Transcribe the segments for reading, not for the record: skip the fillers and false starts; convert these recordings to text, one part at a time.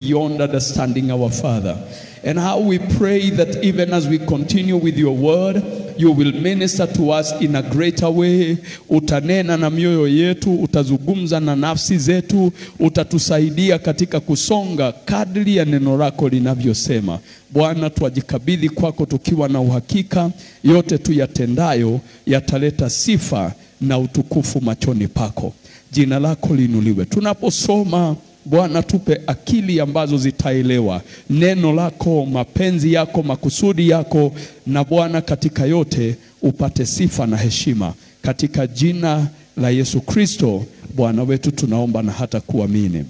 beyond understanding, our Father. And how we pray that even as we continue with your word, you will minister to us in a greater way. Utanena na mioyo yetu, utazungumza na nafsi zetu, utatusaidia katika kusonga kadri ya neno lako linavyosema. Bwana, tuajikabidhi kwako tukiwa na uhakika yote tuyatendayo yataleta sifa na utukufu machoni pako. Jina lako linuliwe. Tunaposoma, Bwana, tupe akili ambazo zitaelewa neno lako, mapenzi yako, makusudi yako, na Bwana katika yote upate sifa na heshima. Katika jina la Yesu Kristo Bwana wetu tunaomba na hata kuamini.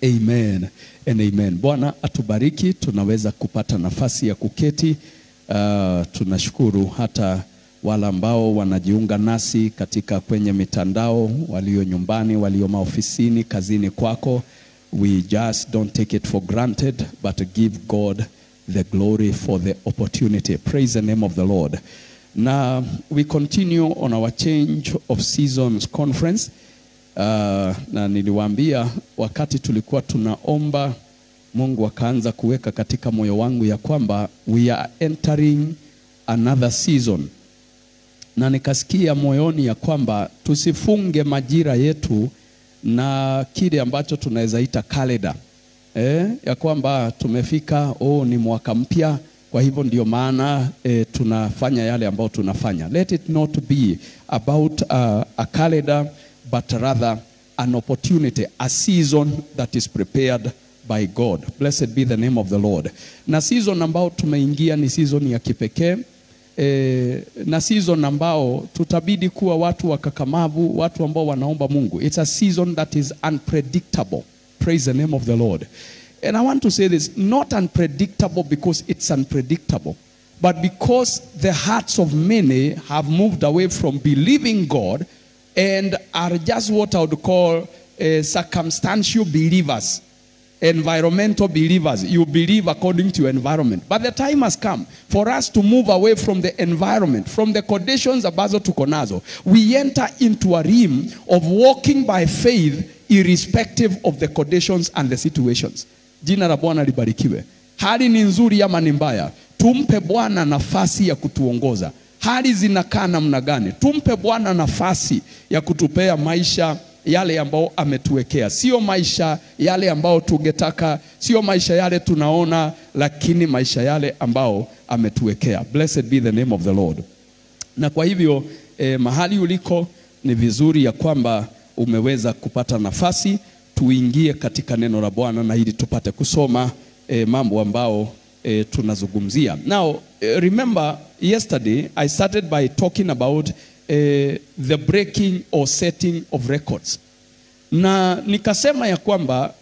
Amen and amen. Bwana atubariki, tunaweza kupata nafasi ya kuketi. Tunashukuru hata wale ambao wanajiunga nasi katika kwenye mitandao, walio nyumbani, walio maofisini, kazini kwako. We just don't take it for granted, but give God the glory for the opportunity. Praise the name of the Lord. Now we continue on our change of seasons conference. Na niliwaambia wakati tulikuwa tunaomba, Mungu akaanza kuweka katika moyo wangu ya kwamba we are entering another season. Na nikasikia moyoni ya kwamba tusifunge majira yetu na kile ambacho tunaweza ita kalenda. Ya kwamba tumefika, ni mwaka mpya, kwa hivyo ndio maana tunafanya yale ambao tunafanya. Let it not be about a calendar, but rather an opportunity, a season that is prepared by God. Blessed be the name of the Lord. Na season ambao tumeingia ni season ya kipekee. Na season ambao tutabidi kuwa watu wakakamavu, watu ambao wanaomba Mungu. It's a season that is unpredictable. Praise the name of the Lord. And I want to say this, not unpredictable because it's unpredictable, but because the hearts of many have moved away from believing God and are just what I would call circumstantial believers. Environmental believers. You believe according to your environment. But the time has come for us to move away from the environment, from the conditions ambazo tuko nazo. We enter into a realm of walking by faith irrespective of the conditions and the situations. Jina la Bwana libarikiwe. Hali ni nzuri ama ni mbaya, tumpe Bwana nafasi ya kutuongoza. Hali zinakaa namna gani, tumpe Bwana nafasi ya kutupea maisha yale ambao ametuwekea. Sio maisha yale ambao tungetaka, sio maisha yale tunaona, lakini maisha yale ambao ametuwekea. Blessed be the name of the Lord. Na kwa hivyo mahali uliko ni vizuri ya kwamba umeweza kupata nafasi tuingie katika neno la Bwana na ili tupate kusoma mambo ambao tunazungumzia. Now remember yesterday I started by talking about the breaking or setting of records. Na nikasema ya kwamba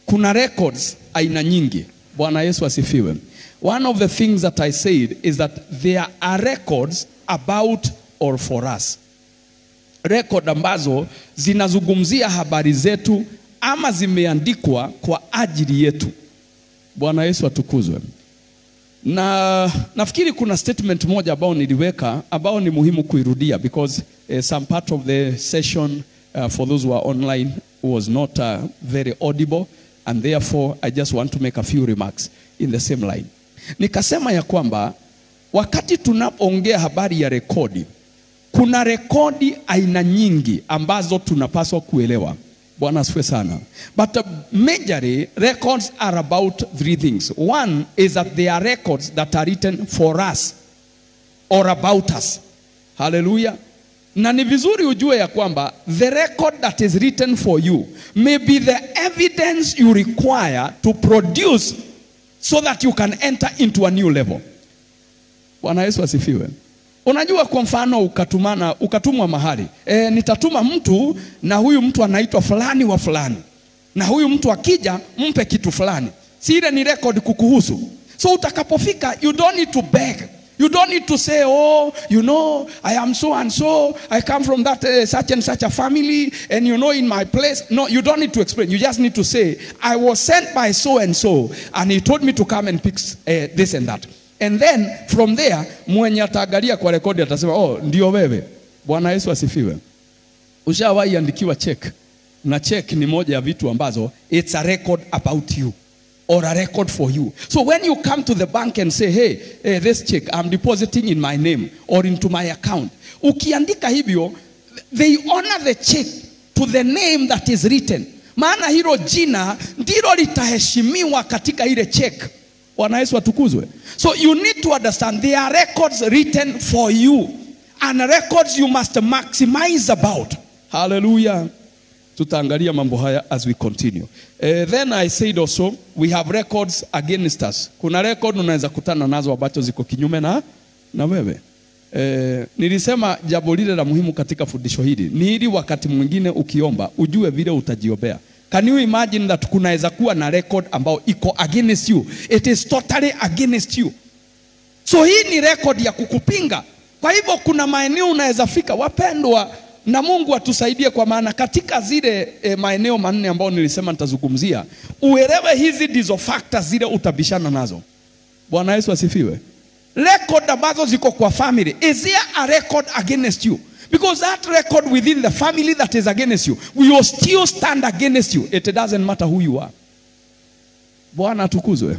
kuna records aina nyingi. Bwana Yesu asifiwe. One of the things that I said is that there are records about or for us. Record ambazo zinazungumzia habari zetu ama zimeandikwa kwa ajili yetu. Bwana Yesu atukuzwe. Na nafikiri kuna statement moja ambao niliweka ambao ni muhimu kuirudia because some part of the session for those who are online was not very audible, and therefore I just want to make a few remarks in the same line. Nikasema ya kwamba wakati tunapoongea habari ya rekodi, kuna rekodi aina nyingi ambazo tunapaswa kuelewa. Bwana asifiwe sana. But majorly records are about three things. One is that they are records that are written for us or about us. Hallelujah. Na ni vizuri ujue ya kwamba the record that is written for you may be the evidence you require to produce so that you can enter into a new level. Bwana Yesu asifiwe. Unajua kwa mfano ukatumwa mahali. Nitatuma mtu na huyu mtu anaitwa fulani wa fulani. Na huyu mtu akija mpe kitu fulani. Si ile ni record kukuhusu. So utakapofika, you don't need to beg. You don't need to say, oh, you know, I am so and so. I come from that such and such a family. And you know, in my place. No, you don't need to explain. You just need to say, I was sent by so and so. And he told me to come and pick this and that. And then from there mwenye ataangalia kwa rekodi atasema ndio wewe. Bwana Yesu asifiwe. Ushawahi andikiwa check? Na check ni moja ya vitu ambazo it's a record about you. or a record for you. So when you come to the bank and say, hey, this check, I'm depositing in my name or into my account. Ukiandika hivyo, they honor the check to the name that is written. Maana hilo jina ndilo litaheshimiwa katika ile check. Bwana Yesu atukuzwe. So you need to understand there are records written for you. And records you must maximize about. Hallelujah. Tutaangalia mambo haya as we continue. Then I said also, we have records against us. Kuna record unaweza kutana nazo ambazo ziko kinyume na wewe. Nilisema jambo lile la muhimu katika fundisho hili ni ili wakati mwingine ukiomba ujue vile utajiombea. Can you imagine that kunaweza kuwa na record ambao iko against you? It is totally against you. So hii ni record ya kukupinga. Kwa hivyo kuna maeneo unaweza fika, wapendwa, na Mungu atusaidie, kwa maana katika zile maeneo manne ambao nilisema nitazungumzia, uelewe hizi ndizo factors zile utabishana nazo. Bwana Yesu asifiwe. Record ambazo ziko kwa family, is there a record against you? Because that record within the family that is against you will still stand against you. It doesn't matter who you are. Bwana atukuzwe.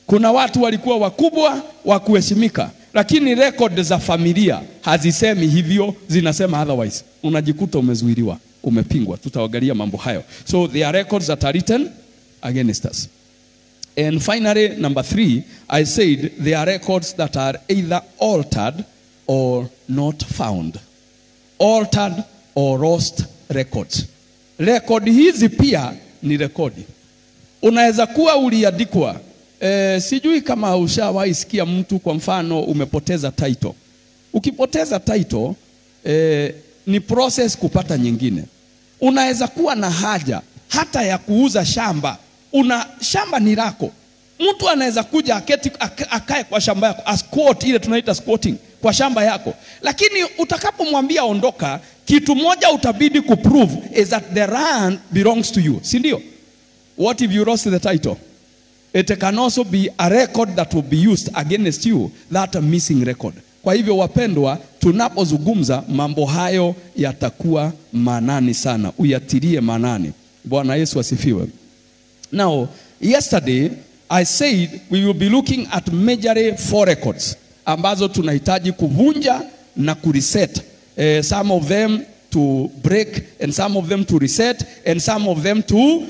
Kuna watu walikuwa wakubwa wa kuheshimika, lakini record za familia hazisemi hivyo, zinasema otherwise. Unajikuta umezuiliwa, umepingwa. Tutaangalia mambo hayo. So there are records that are written against us. And finally, number 3, I said there are records that are either altered or not found. Altered or lost records. Record hizi pia ni rekodi. Unaweza kuwa uliandikwa, sijui kama ushawahi sikia mtu kwa mfano umepoteza title. Ukipoteza title, ni process kupata nyingine. Unaweza kuwa na haja hata ya kuuza shamba. Shamba ni lako. Mtu anaweza kuja akae kwa shamba yako, squat, ile tunaita squatting, kwa shamba yako. Lakini utakapomwambia ondoka, kitu moja utabidi kuprove is that the land belongs to you. Si ndio? What if you lost the title? It can also be a record that will be used against you, that missing record. Kwa hivyo wapendwa, tunapozungumza mambo hayo yatakuwa manani sana. Uyatilie manani. Bwana Yesu asifiwe. Now, yesterday I said we will be looking at majorly 4 records ambazo tunahitaji kuvunja na kureset. Some of them to break, and some of them to reset, and some of them to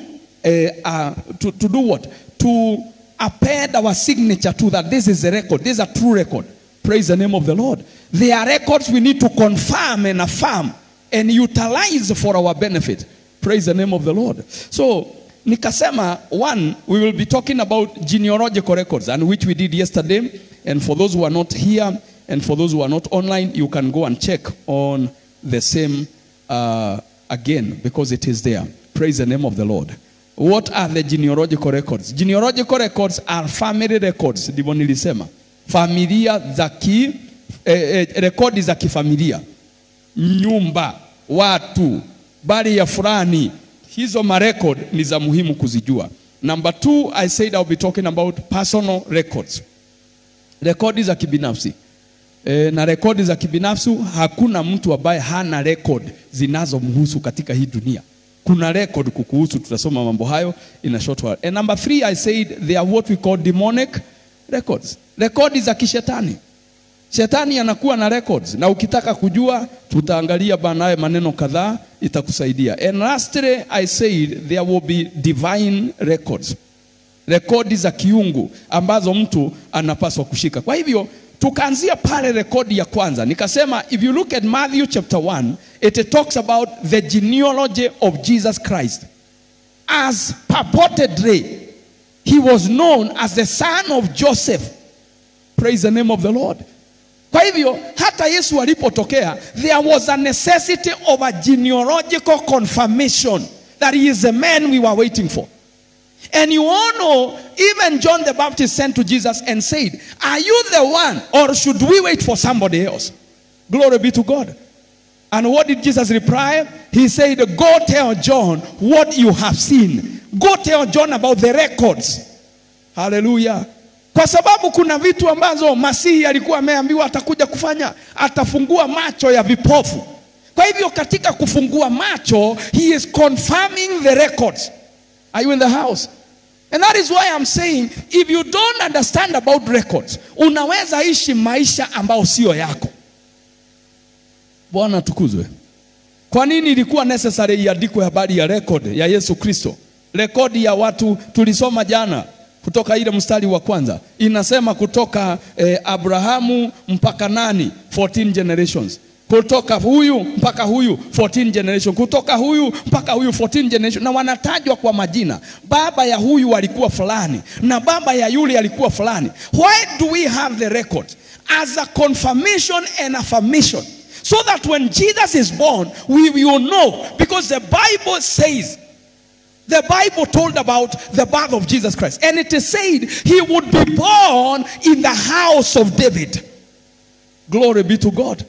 do what? To append our signature to that this is a record, this is a true record. Praise the name of the Lord. There are records we need to confirm and affirm and utilize for our benefit. Praise the name of the Lord. So, nikasema, 1, we will be talking about genealogical records, and which we did yesterday. And for those who are not here, and for those who are not online, you can go and check on the same again, because it is there. Praise the name of the Lord. What are the genealogical records? Genealogical records are family records. Ndivyo nilisema. Familia za rekodi za kifamilia. Nyumba, watu, bali ya fulani. Hizo marecord ni za muhimu kuzijua. Number 2, I said I'll be talking about personal records. Rekodi za kibinafsi. Na rekodi za kibinafsi, hakuna mtu ambaye hana record zinazomhusu katika hii dunia. Kuna record kukuhusu, tutasoma mambo hayo in a short while. And number 3, I said they are what we call demonic records. Rekodi za kishetani. Shetani anakuwa na records, na ukitaka kujua tutaangalia baadaye maneno kadhaa itakusaidia. And lastly, I said there will be divine records. Rekodi za kiungu ambazo mtu anapaswa kushika. Kwa hivyo tukaanzia pale rekodi ya kwanza. Nikasema if you look at Matthew chapter 1, it talks about the genealogy of Jesus Christ. As purportedly, he was known as the son of Joseph. Praise the name of the Lord. Kwa hivyo hata Yesu alipotokea, there was a necessity of a genealogical confirmation that he is the man we were waiting for. And you all know, even John the Baptist sent to Jesus and said, are you the one, or should we wait for somebody else? Glory be to God. And what did Jesus reply? He said, go tell John what you have seen. Go tell John about the records. Hallelujah. Kwa sababu kuna vitu ambazo Masihi alikuwa ameambiwa atakuja kufanya. Atafungua macho ya vipofu. Kwa hivyo katika kufungua macho, he is confirming the records. Are you in the house? And that is why I'm saying, if you don't understand about records, unaweza ishi maisha ambao sio yako. Bwana tukuzwe. Kwa nini ilikuwa necessary iandikwe habari ya record ya Yesu Kristo? Record ya watu tulisoma jana kutoka ile mstari wa kwanza. Inasema kutoka Abrahamu mpaka nani? 14 generations. Kutoka huyu mpaka huyu 14 generation, kutoka huyu mpaka huyu 14 generation, na wanatajwa kwa majina. Baba ya huyu alikuwa fulani na baba ya yule alikuwa fulani. Why do we have the record? As a confirmation and affirmation, so that when Jesus is born, we will know, because the Bible says, the Bible told about the birth of Jesus Christ, and it is said he would be born in the house of David. Glory be to God.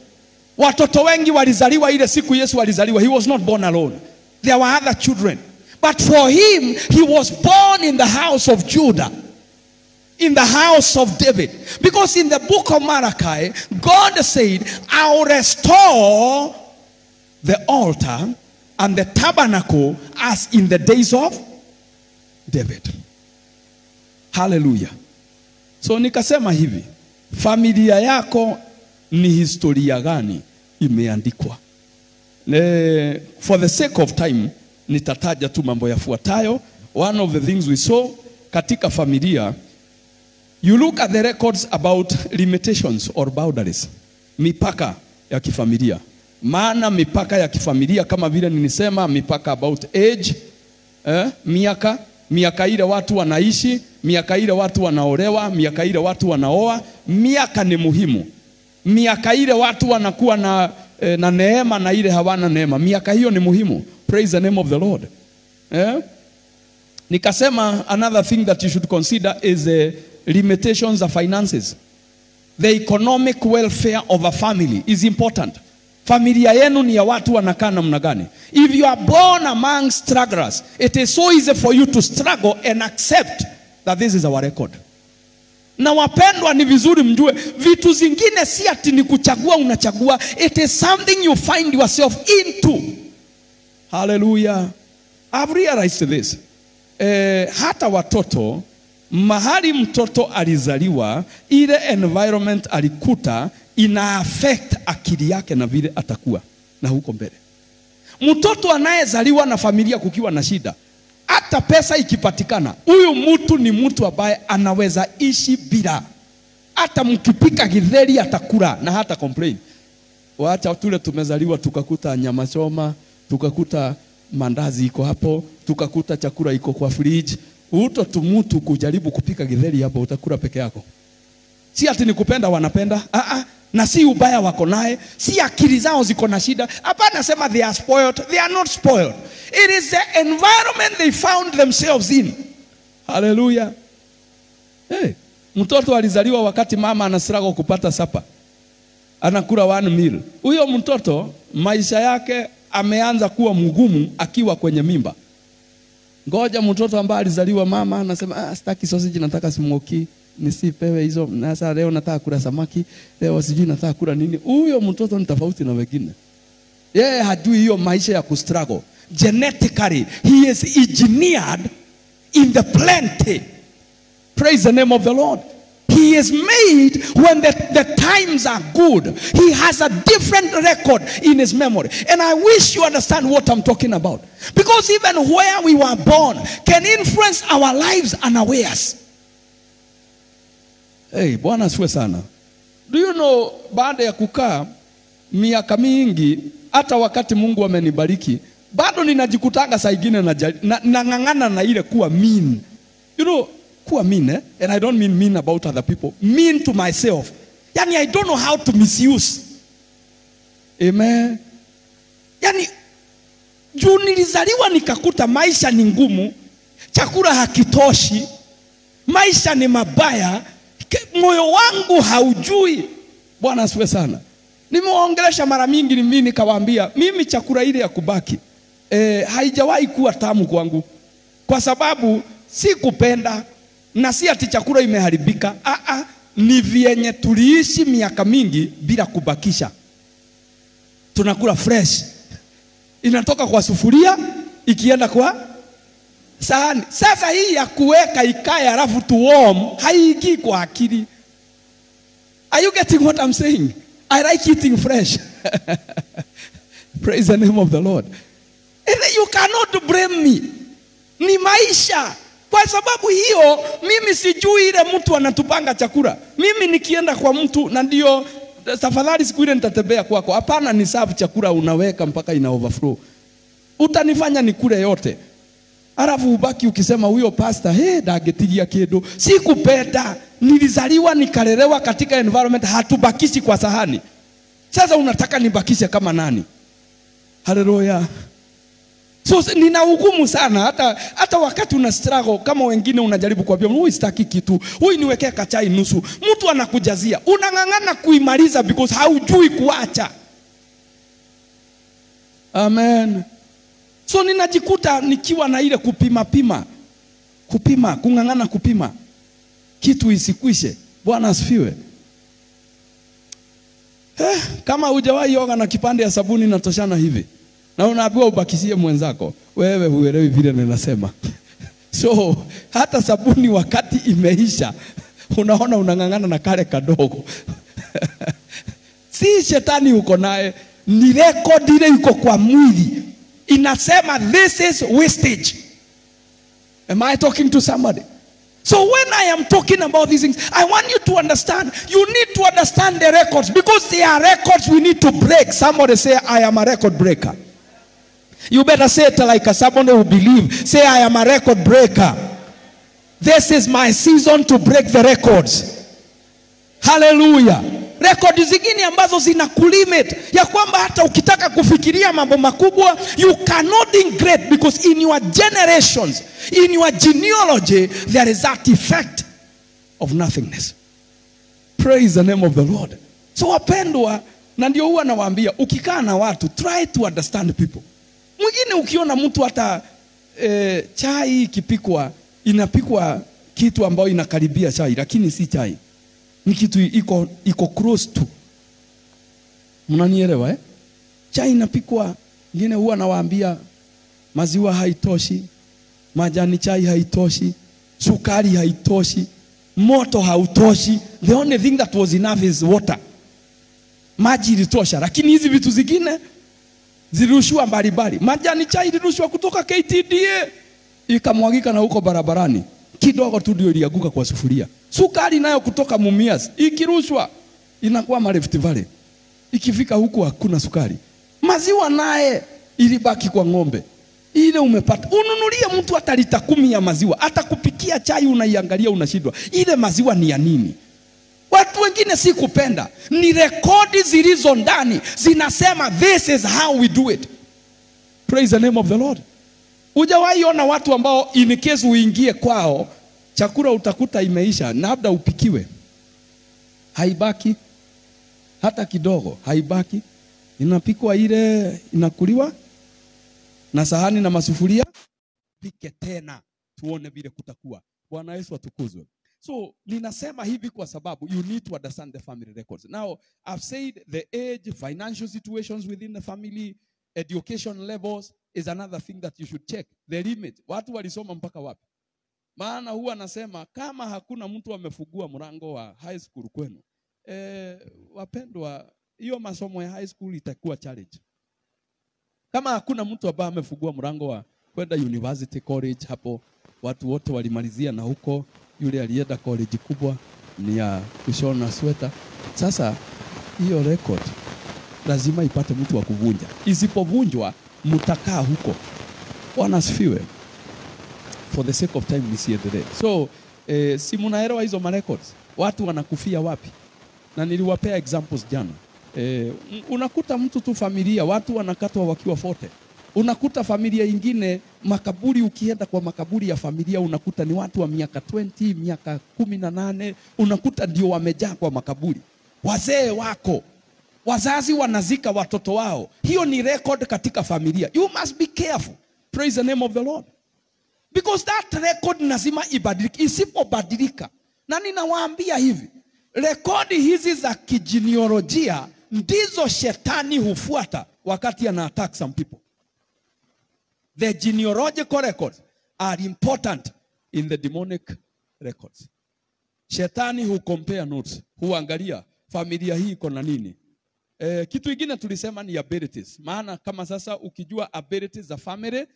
Watoto wengi walizaliwa ile siku Yesu alizaliwa. He was not born alone. There were other children. But for him, he was born in the house of Judah, in the house of David. Because in the book of Malachi, God said, I'll restore the altar and the tabernacle as in the days of David. Hallelujah. So nikasema hivi, familia yako ni historia gani imeandikwa? For the sake of time, nitataja tu mambo yafuatayo. One of the things we saw katika familia, you look at the records about limitations or boundaries. Mipaka ya kifamilia. Maana mipaka ya kifamilia kama vile nilisema, mipaka about age, miaka ile watu wanaishi, miaka ile watu wanaolewa, miaka ile watu wanaoa. Miaka ni muhimu. Miaka ile watu wanakuwa na neema na ile hawana neema. Miaka hiyo ni muhimu. Praise the name of the Lord. Nikasema another thing that you should consider is the limitations of finances. The economic welfare of a family is important. Familia yenu ni ya watu wanakaa namna gani? If you are born among strugglers, it is so easy for you to struggle and accept that this is our record. Na wapendwa, ni vizuri mjue vitu zingine si ati ni kuchagua unachagua. It is something you find yourself into. Hallelujah. I've realized this. Hata watoto, mahali mtoto alizaliwa, ile environment alikuta ina affect akili yake na vile atakuwa na huko mbele. Mtoto anayezaliwa na familia kukiwa na shida, hata pesa ikipatikana, huyu mtu ni mtu ambaye anaweza ishi bila. Hata mkipika githeri atakula na hata complain. Waacha tule tumezaliwa tukakuta nyama choma, tukakuta mandazi iko hapo, tukakuta chakula iko kwa fridge. Mtu kujaribu kupika githeri hapo utakula peke yako. Si ati nikupenda wanapenda, na si ubaya wako naye, si akili zao ziko na shida. Hapana sema they are spoiled. They are not spoiled. It is the environment they found themselves in. Hallelujah. Mtoto alizaliwa wakati mama anastruggle kupata sapa, anakula 1 meal. Huyo mtoto maisha yake ameanza kuwa mgumu akiwa kwenye mimba. Ngoja mtoto ambaye alizaliwa mama anasema sitaki sausage, nataka smoky, nisipewe hizo, na sasa leo nataka kula samaki, leo sijui nataka kula nini. Huyo mtoto ni tofauti na wengine. Yeye hajui hiyo maisha ya kustruggle. Genetically he is engineered in the plenty. Praise the name of the Lord. He is made when the times are good. He has a different record in his memory. And I wish you understand what I'm talking about. Because even where we were born can influence our lives unawares. Bwana asifiwe sana. Do you know, baada ya kukaa miaka mingi, hata wakati Mungu amenibariki, bado ninajikutanga saa ingine nang'ang'ana na ile kuwa mean. You know, kuwa mean, and I don't mean mean about other people. Mean to myself. Yani I don't know how to misuse. Amen. Yani juu nilizaliwa nikakuta maisha ni ngumu, chakula hakitoshi, maisha ni mabaya, moyo wangu haujui. Bwana asifiwe sana. Nimewaongelesha mara mingi mimi nikawaambia, mimi chakula ile ya kubaki haijawahi kuwa tamu kwangu, kwa sababu si kupenda na si ati chakula imeharibika. Ni vyenye tuliishi miaka mingi bila kubakisha. Tunakula fresh. Inatoka kwa sufuria ikienda sahani. Sasa hii ya kuweka ikae alafu tu warm haingii kwa akili. Are you getting what I'm saying? I like eating fresh. Praise the name of the Lord. And you cannot blame me. Ni maisha. Kwa sababu hiyo mimi sijui ile mtu anatupanga chakula. Mimi nikienda kwa mtu na ndio tafadhali siku ile nitatembea kwako. Hapana, ni serve chakula unaweka mpaka ina overflow. Utanifanya nikule yote. Alafu ubaki ukisema huyo pastor ndagetigia kitu. Sikupenda. Nilizaliwa nikalelewa katika environment hatubakishi kwa sahani. Sasa unataka nibakishe kama nani? Hallelujah. So nina hukumu sana hata wakati una struggle kama wengine unajaribu kuambia huyu sitaki kitu. Huyu niwekea kachai nusu. Mtu anakujazia. Unangangana kuimaliza because haujui kuacha. Amen. So ninajikuta nikiwa na ile kupima, kungangana kupima. Kitu isikwishe. Bwana asifiwe. Kama hujawahi oga na kipande ya sabuni natoshana hivi. Na unaambiwa ubakishie mwenzako. Wewe huelewi vile ninasema. So hata sabuni wakati imeisha unaona unangangana na kale kadogo. Si shetani uko naye, ni record ile iko kwa mwili. Inasema this is wastage. Am I talking to somebody? So when I am talking about these things, I want you to understand. You need to understand the records because they are records we need to break. Somebody say, I am a record breaker. You better say it like someone who believes. Say, I am a record breaker. This is my season to break the records. Hallelujah. Record zingine ambazo zina kulimit ya kwamba hata ukitaka kufikiria mambo makubwa you cannot think great because in your generations, in your genealogy there is that effect of nothingness. Praise the name of the Lord. So wapendwa, na ndio huwa nawaambia ukikaa na watu try to understand people. Mwingine ukiona mtu hata chai ikipikwa inapikwa kitu ambayo inakaribia chai lakini si chai. Ni kitu iko close to. Mnanielewa Chai inapikwa, ngine huwa nawaambia maziwa haitoshi, majani chai haitoshi, sukari haitoshi, moto hautoshi. The only thing that was enough is water. Maji ilitosha, lakini hizi vitu zingine zirushwa mbalimbali. Majani chai ilirushwa kutoka KTDA ikamwagika na huko barabarani. Kidogo tu ndio ilianguka kwa sufuria. Sukari nayo kutoka Mumias ikirushwa inakuwa Rift Valley. Ikifika huku hakuna sukari. Maziwa naye ilibaki kwa ng'ombe. Ile umepata. Ununulie mtu hata lita 10 ya maziwa, hata kupikia chai unaiangalia unashindwa. Ile maziwa ni ya nini? Watu wengine si kupenda. Ni rekodi zilizo ndani zinasema this is how we do it. Praise the name of the Lord. Hujawahi ona watu ambao in case uingie kwao chakula utakuta imeisha na labda upikiwe. Haibaki hata kidogo, haibaki. Inapikwa ile inakuliwa na sahani na masufuria, pike tena tuone vile kutakuwa. Bwana Yesu atukuzwe. So ninasema hivi kwa sababu you need to understand the family records. Now I've said the age, financial situations within the family, education levels is another thing that you should check. The limit. Watu walisoma mpaka wapi? Maana huwa anasema kama hakuna mtu amefungua mlango wa high school kwenu, wapendwa, hiyo masomo ya high school itakuwa challenge. Kama hakuna mtu ambaye amefungua mlango wa kwenda university college, hapo watu wote walimalizia na huko yule alienda college kubwa ni ya kushona sweta. Sasa hiyo record lazima ipate mtu wa kuvunja. Isipovunjwa mtakaa huko. Bwana asifiwe. For the sake of time nisiendelee. So si mnaelewa hizo ma records. Watu wanakufia wapi? Na niliwapea examples jana. Unakuta mtu tu familia watu wanakatwa wakiwa 40. Unakuta familia ingine makaburi, ukienda kwa makaburi ya familia unakuta ni watu wa miaka 20, miaka 18, unakuta ndio wamejaa kwa makaburi. Wazee wako, wazazi wanazika watoto wao. Hiyo ni record katika familia. You must be careful. Praise the name of the Lord. Because that record lazima ibadilike. Isipobadilika, na ninawaambia hivi, rekodi hizi za kigenealojia ndizo shetani hufuata wakati ana attack some people. The genealogical records. are important in the demonic records. Shetani hu compare notes, huangalia familia hii iko na nini. Kitu kingine tulisema ni abilities. Maana kama sasa ukijua abilities za family,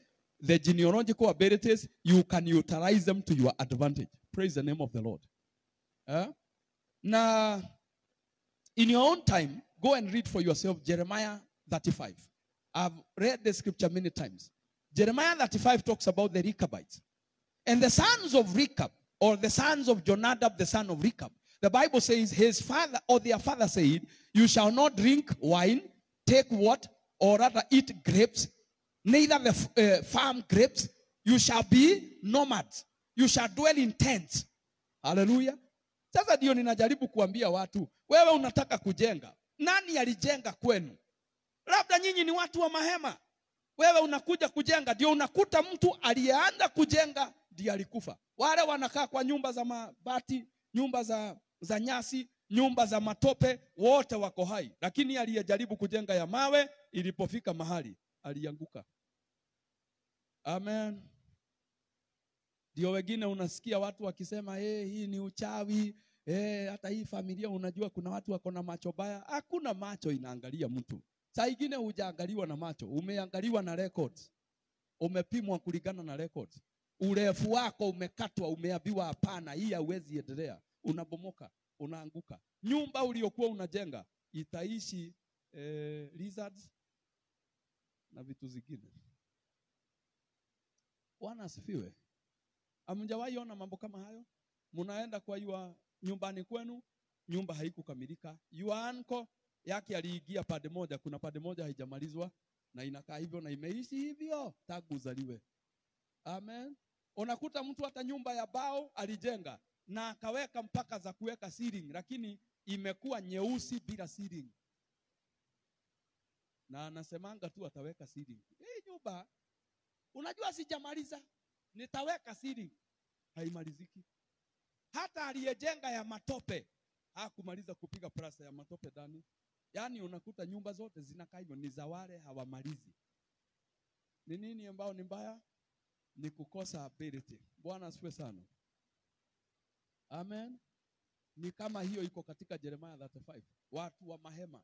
the genealogical abilities, you can utilize them to your advantage. Praise the name of the Lord. Now, in your own time, go and read for yourself Jeremiah 35. I've read the scripture many times. Jeremiah 35 talks about the Rechabites. And the sons of Rechab, or the sons of Jonadab, the son of Rechab, the Bible says his father or their father said, you shall not drink wine, take what? Or rather eat grapes, neither the farm grapes. You shall be nomads. You shall dwell in tents. Hallelujah. Sasa ndio ninajaribu kuambia watu, wewe unataka kujenga. Nani alijenga kwenu? Labda nyinyi ni watu wa mahema. Wewe unakuja kujenga, ndio unakuta mtu aliyeanza kujenga ndiye alikufa. Wale wanakaa kwa nyumba za mabati, nyumba za nyasi, nyumba za matope, wote wako hai. Lakini aliyejaribu kujenga ya mawe, ilipofika mahali alianguka. Amen. Ndio wengine unasikia watu wakisema hii ni uchawi, hata hii familia unajua kuna watu wako na macho baya. Hakuna macho inaangalia mtu. Saa ingine hujaangaliwa na macho, umeangaliwa na records. Umepimwa kulingana na records. Urefu wako umekatwa, umeambiwa hapana, hii hauwezi endelea. Unabomoka, unaanguka. Nyumba uliyokuwa unajenga itaishi lizards na vitu zingine. Bwana asifiwe. Hamjawahi ona mambo kama hayo? Mnaenda kwa nyumbani kwenu, nyumba haikukamilika. Uncle yake aliingia pande moja, kuna pande moja haijamalizwa na inakaa hivyo na imeishi hivyo tangu uzaliwe. Amen. Unakuta mtu hata nyumba ya bao alijenga na akaweka mpaka za kuweka ceiling, lakini imekuwa nyeusi bila ceiling. Na anasemanga tu ataweka ceiling. Hii nyumba unajua sijamaliza, nitaweka ceiling. Haimaliziki. Hata aliyejenga ya matope hakumaliza kupiga plasta ya matope ndani. Yaani unakuta nyumba zote zinakaa hivyo, ni za wale hawamalizi. Ni nini ambao ni mbaya? Ni kukosa ability. Bwana asifiwe sana. Amen. Ni kama hiyo iko katika Jeremiah 35. Watu wa mahema,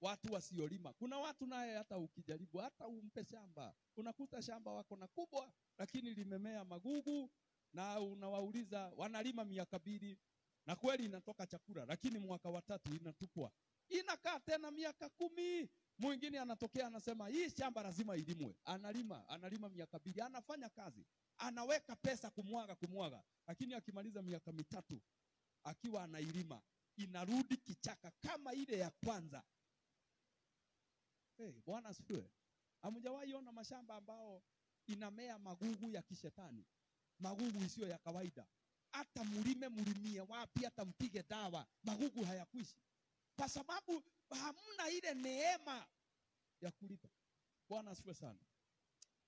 watu wasiolima. Kuna watu naye hata ukijaribu, hata umpe shamba, unakuta shamba wako na kubwa, lakini limemea magugu, na unawauliza wanalima miaka 2, na kweli inatoka chakula, lakini mwaka wa 3 inatupwa. Inakaa tena miaka 10. Mwingine anatokea anasema hii shamba lazima ilimwe. Analima miaka 2, anafanya kazi, anaweka pesa kumwaga, lakini akimaliza miaka 3 akiwa anailima, inarudi kichaka kama ile ya kwanza. Bwana asifiwe. Hamjawahi ona mashamba ambao inamea magugu ya kishetani, magugu isiyo ya kawaida? Hata mlimie wapi, hata mpige dawa, magugu hayakwishi, kwa sababu hamna ile neema ya kulipa. Bwana asifiwe sana.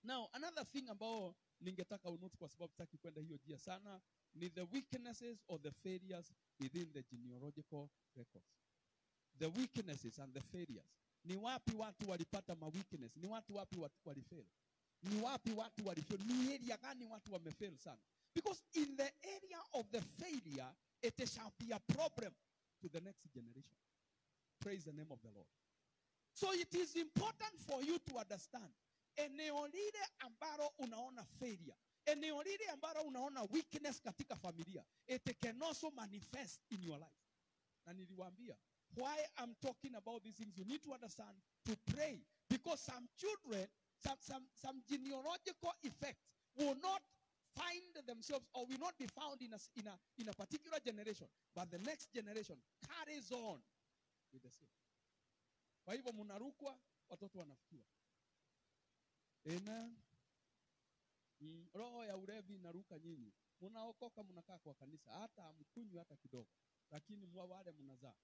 Now another thing ambao ningetaka unote, kwa sababu sitaki kwenda hiyo njia sana, ni the weaknesses or the failures within the genealogical records. The weaknesses and the failures. Ni wapi watu walipata weakness? Ni wapi watu walifail? Ni wapi watu walifail? Ni area gani watu wamefail sana? Because in the area of the failure, it shall be a problem to the next generation. Praise the name of the Lord. So it is important for you to understand, eneo lile ambalo unaona failure, eneo lile ambalo unaona weakness katika familia, it can also manifest in your life. Na niliwaambia, why I'm talking about these things, you need to understand to pray, because some children, some genealogical effects will not find themselves or will not be found in a particular generation, but the next generation carries on with the same. Kwa hivyo mnarukwa, watoto wanafikiwa. Amen. Roho ya ulevi inaruka nyinyi. Mnaokoka, mnakaa kwa kanisa, hata hamkunywi hata kidogo, lakini wale mnazaa.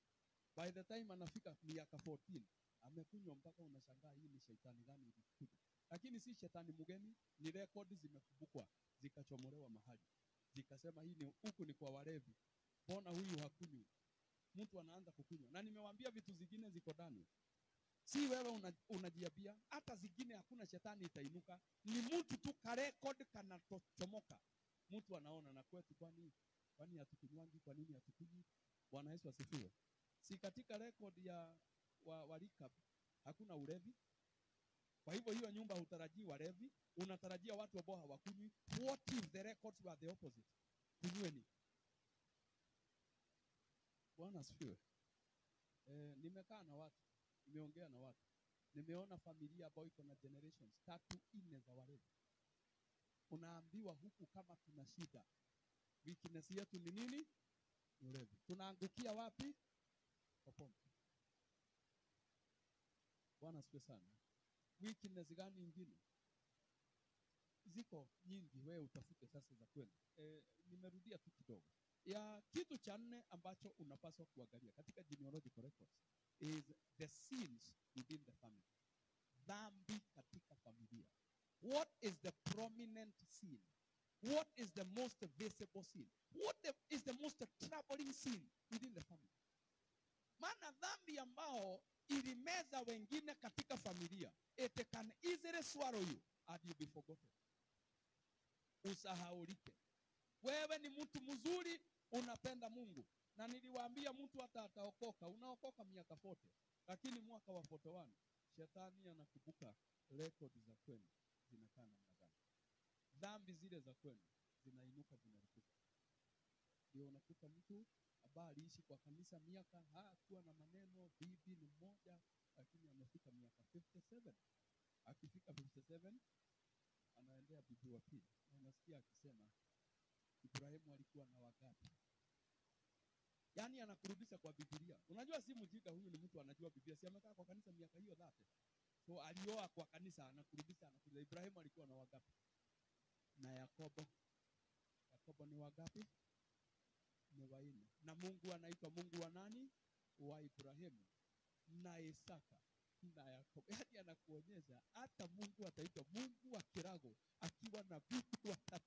By the time anafika miaka 14, amekunywa mpaka unashangaa hii ni shetani gani ilikuja. Lakini si shetani mgeni, ni rekodi zimekubukwa, zikachomolewa mahali. Zikasema hii ni huku ni kwa walevi. Mbona huyu hakunywi? Mtu anaanza kukunywa. Na nimewaambia vitu zingine ziko ndani. Si wewe unajiambia hata zingine hakuna shetani itainuka, ni mtu tu karekod kanatochomoka. Mtu anaona na kwetu kwani hatukunywangi, kwa nini hatukunywi? Bwana Yesu asifiwe. Si katika record ya wa recap hakuna ulevi. Kwa hivyo hiyo nyumba hutarajii walevi, unatarajia watu ambao hawakunywi. What if the records were the opposite? Kunyweni. Bwana asifiwe. Nimekaa na watu, nimeongea na watu, nimeona familia ambayo iko na generations 3, 4 za walevi. Unaambiwa huku kama tuna shida, weakness yetu ni nini? Ulevi. Tunaangukia wapi? Kwa pombe. Bwana asifiwe sana. Weakness gani nyingine? Ziko nyingi, wewe utafute sasa za kweli. Nimerudia tu kidogo. Ya kitu cha 4 ambacho unapaswa kuangalia katika genealogical records is the sins within the family. Dhambi katika familia. What is the prominent sin? What is the most visible sin? What is the most troubling sin within the family? Maana dhambi ambao ilimeza wengine katika familia, it can easily swallow you and you be forgotten. Usahaulike. Wewe ni mtu mzuri, unapenda Mungu. Na niliwaambia mtu hata ataokoka, unaokoka miaka 40, lakini mwaka wa 41 shetani anakubuka record za kwenu zinakaa namna gani. Dhambi zile za kwenu zinainuka, zinalipuka. Ndio unakuta mtu ambaye aliishi kwa kanisa miaka, hakuwa na maneno, bibi ni mmoja, lakini amefika miaka 57. Akifika 57 anaendea bibi wa pili. Na unasikia akisema Ibrahimu alikuwa na wangapi? Yaani anakurudisha kwa Biblia. Unajua si mjinga huyu, ni mtu anajua Biblia. Si amekaa kwa kanisa miaka hiyo 30. So alioa kwa kanisa, anakurudisha Ibrahimu alikuwa na wangapi? Na Yakobo ni wangapi? Ni 4. Na Mungu anaitwa Mungu wa nani? Wa Ibrahimu na Isaka na Yakobo. Yaani anakuonyesha hata Mungu ataitwa Mungu wa kirago akiwa na bibi 3.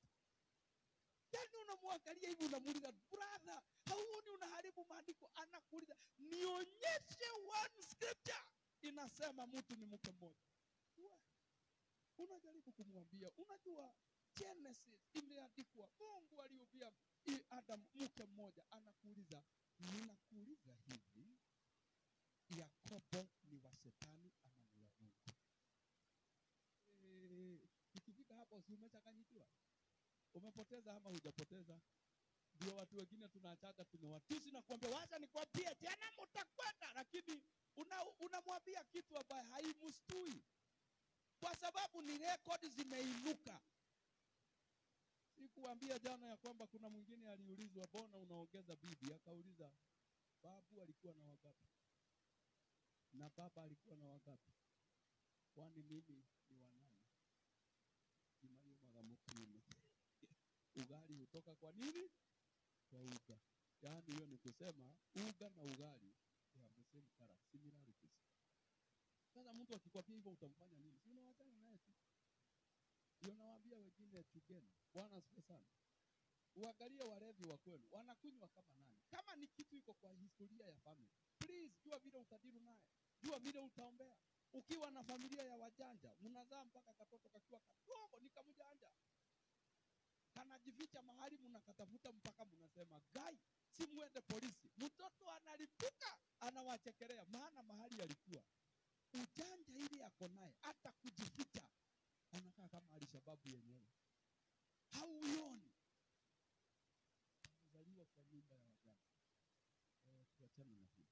Yaani unamwangalia hivi unamuuliza, brother, hauoni unaharibu maandiko? Anakuuliza, nionyeshe one scripture inasema mtu ni mke mmoja. Unajaribu kumwambia, unajua Genesis imeandikwa Mungu aliumba Adam mke mmoja. Anakuuliza, ninakuuliza hivi, Yakobo ni wa shetani ama ni wa Mungu? Ukifika hapo umechanganyikiwa. Umepoteza ama hujapoteza? Ndio watu wengine tunaachaga tunawatusi na kuambia wacha nikwambie tena mtakwenda, lakini unamwambia kitu ambaye haimstui. Kwa sababu ni record zimeinuka. Sikuambia jana ya kwamba kuna mwingine aliulizwa, mbona unaongeza bibi? Akauliza, babu alikuwa na wangapi? Na baba alikuwa na wangapi? Kwani mimi ni wanani? Imayo magamukimu. Ugali hutoka kwa nini? Kwa uga. Yaani hiyo ni kusema uga na ugali they have the same character, similarities. Sasa mtu akikwambia hivyo utamfanya nini? Si unawachana naye tu. Ndio nawaambia wengine chugeni. Bwana asifiwe sana. Uangalie walevi wa kwenu wanakunywa kama nani. Kama ni kitu iko kwa historia ya family, please jua vile utadiru naye. Jua vile utaombea. Ukiwa na familia ya wajanja, mnazaa mpaka katoto kakiwa kadogo ni kamjanja. Kanajificha mahali, mnakatafuta mpaka mnasema gai, si muende polisi. Mtoto analipuka, anawachekelea maana mahali alikuwa. Ujanja ile yako naye, hata kujificha anakaa kama Alishababu yenyewe. Hauioni. Mzaliwa kwa nyumba ya wajanja. Tuachane na hiyo.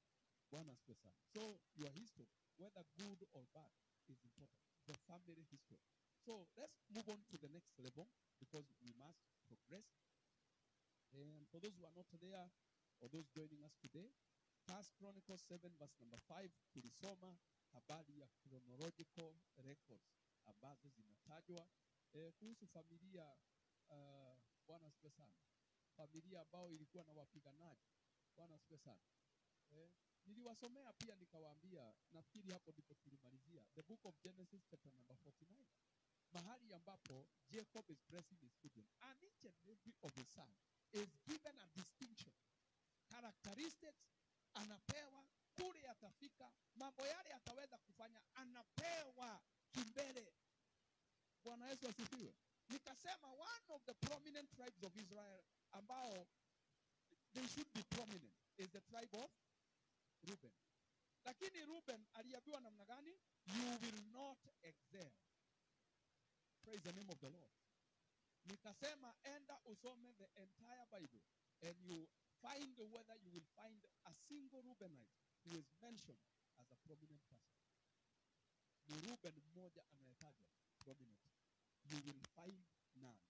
Bwana asifiwe sana. So your history, whether good or bad, is important. The family history. So let's move on to the next level, because we must progress. And for those who are not there, or those joining us today, 1 Chronicles 7 verse number 5, tulisoma habari ya chronological records ambazo zinatajwa kuhusu familia. Bwana asifiwe sana. Familia ambao ilikuwa na wapiganaji. Bwana asifiwe sana. Niliwasomea pia nikawaambia, nafikiri hapo ndipo tulimalizia, the book of Genesis chapter number 49. Mahali ambapo Jacob is blessing his children, and each and every of his son is given a distinction, characteristics, anapewa kule atafika, mambo yale ataweza kufanya. should be prominent is the tribe of Reuben. Lakini Reuben aliambiwa namna gani? You will not excel. Praise the name of the Lord. Nikasema enda usome the entire Bible and you find whether you will find a single Reubenite who is mentioned as a prominent person. Ni Reuben mmoja anayetajwa prominent. You will find none.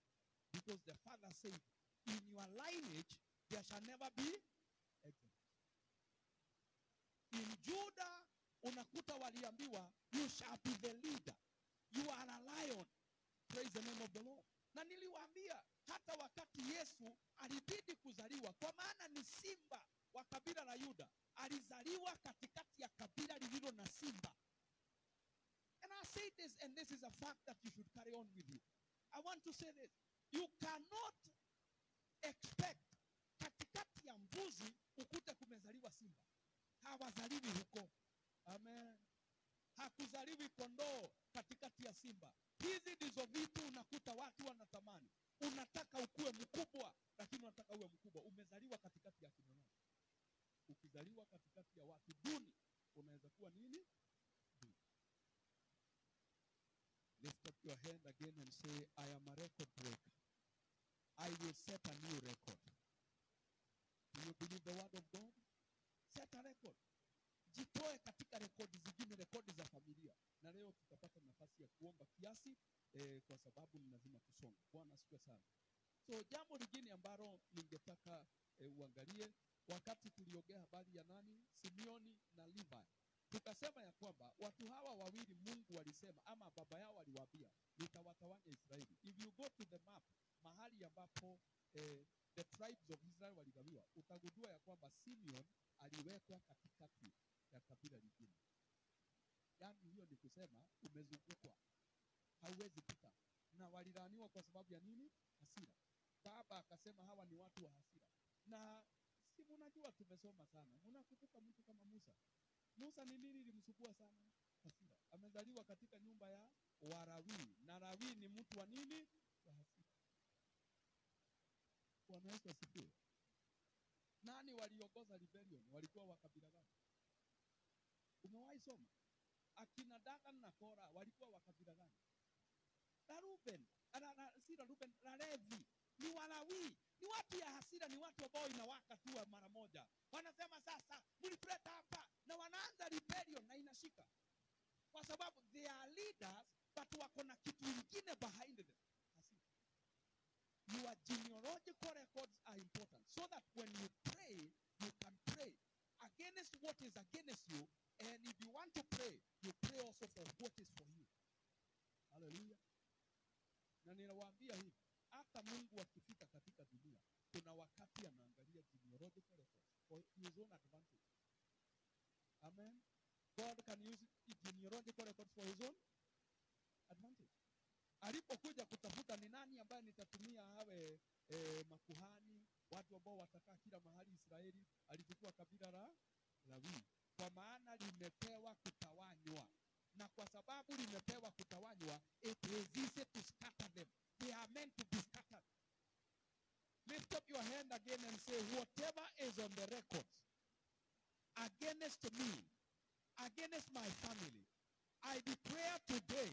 Because the father said, in your lineage, there shall never be excellence. In Judah, unakuta waliambiwa, you shall be the leader. You are a lion. Praise the name of the Lord. Na niliwaambia, hata wakati Yesu alibidi kuzaliwa, kwa maana ni simba wa kabila la Yuda, alizaliwa katikati ya kabila lililo na simba. And I say this, and this is a fact that you should carry on with you. I want to say this. You cannot expect katikati ya mbuzi ukute kumezaliwa simba. Hawazaliwi huko. Amen. Hakuzaliwi kondoo katikati ya simba. Hizi ndizo vitu unakuta watu wanatamani. Unataka ukue mkubwa, lakini unataka uwe mkubwa. Umezaliwa katikati ya kina nani? Ukizaliwa katikati ya watu duni, unaweza kuwa nini? Duni. Lift up your hand again and say, I am a record breaker. I will set a new record. Do you believe the word of God? Set a record. Jitoe katika rekodi zingine, rekodi za familia. Na leo tutapata nafasi ya kuomba kiasi kwa sababu ni lazima tusonge. Bwana asifiwe sana. So jambo lingine ambalo ningetaka uangalie, wakati tuliongea habari ya nani? Simeoni na Levi. Tukasema ya kwamba watu hawa wawili Mungu alisema ama baba yao aliwaambia, nitawatawanya Israeli. If you go to the map, mahali ambapo the tribes of Israel waligawiwa, utagundua ya kwamba Simeon aliwekwa katikati ya kabila lingine. Yaani hiyo ni kusema umezungukwa, hauwezi pita. Na walilaaniwa kwa sababu ya nini? Hasira. Baba akasema hawa ni watu wa hasira. Na si mnajua tumesoma sana. Mnakumbuka mtu kama Musa? Musa ni nini ilimsumbua sana? Hasira. Amezaliwa katika nyumba ya Walawi. Na Lawi ni mtu wa nini? Wa hasira. Bwana Yesu asifiwe. Nani waliongoza rebellion? Walikuwa wa kabila gani? Umewahi soma? Akina Dathan na Kora walikuwa wa kabila gani? Na Reuben, Reuben, na Levi, ni Walawi. Ni watu ya hasira, ni watu ambao inawaka tu mara moja. Wanasema sasa, mlituleta hapa, na wanaanza rebellion na inashika. Kwa sababu they are leaders, but wako na kitu kingine behind them. Hasira. Your genealogical records are important so that when you pray, you can pray against what is against you. And if you want to pray, you pray also for what is for you. Hallelujah. Na ninawaambia hivi, hata Mungu akifika katika dunia, kuna wakati anaangalia genealogical records for his own advantage. Amen. God can use genealogical records for his own advantage. Alipokuja kutafuta ni nani ambaye nitatumia hawe makuhani, watu ambao watakaa kila mahali Israeli, alichukua kabila la Lawi. Kwa maana limepewa kutawanywa. Na kwa sababu limepewa kutawanywa, it is easy to scatter them. They are meant to be scattered. Lift up your hand again and say, whatever is on the records against me, against my family, I declare today,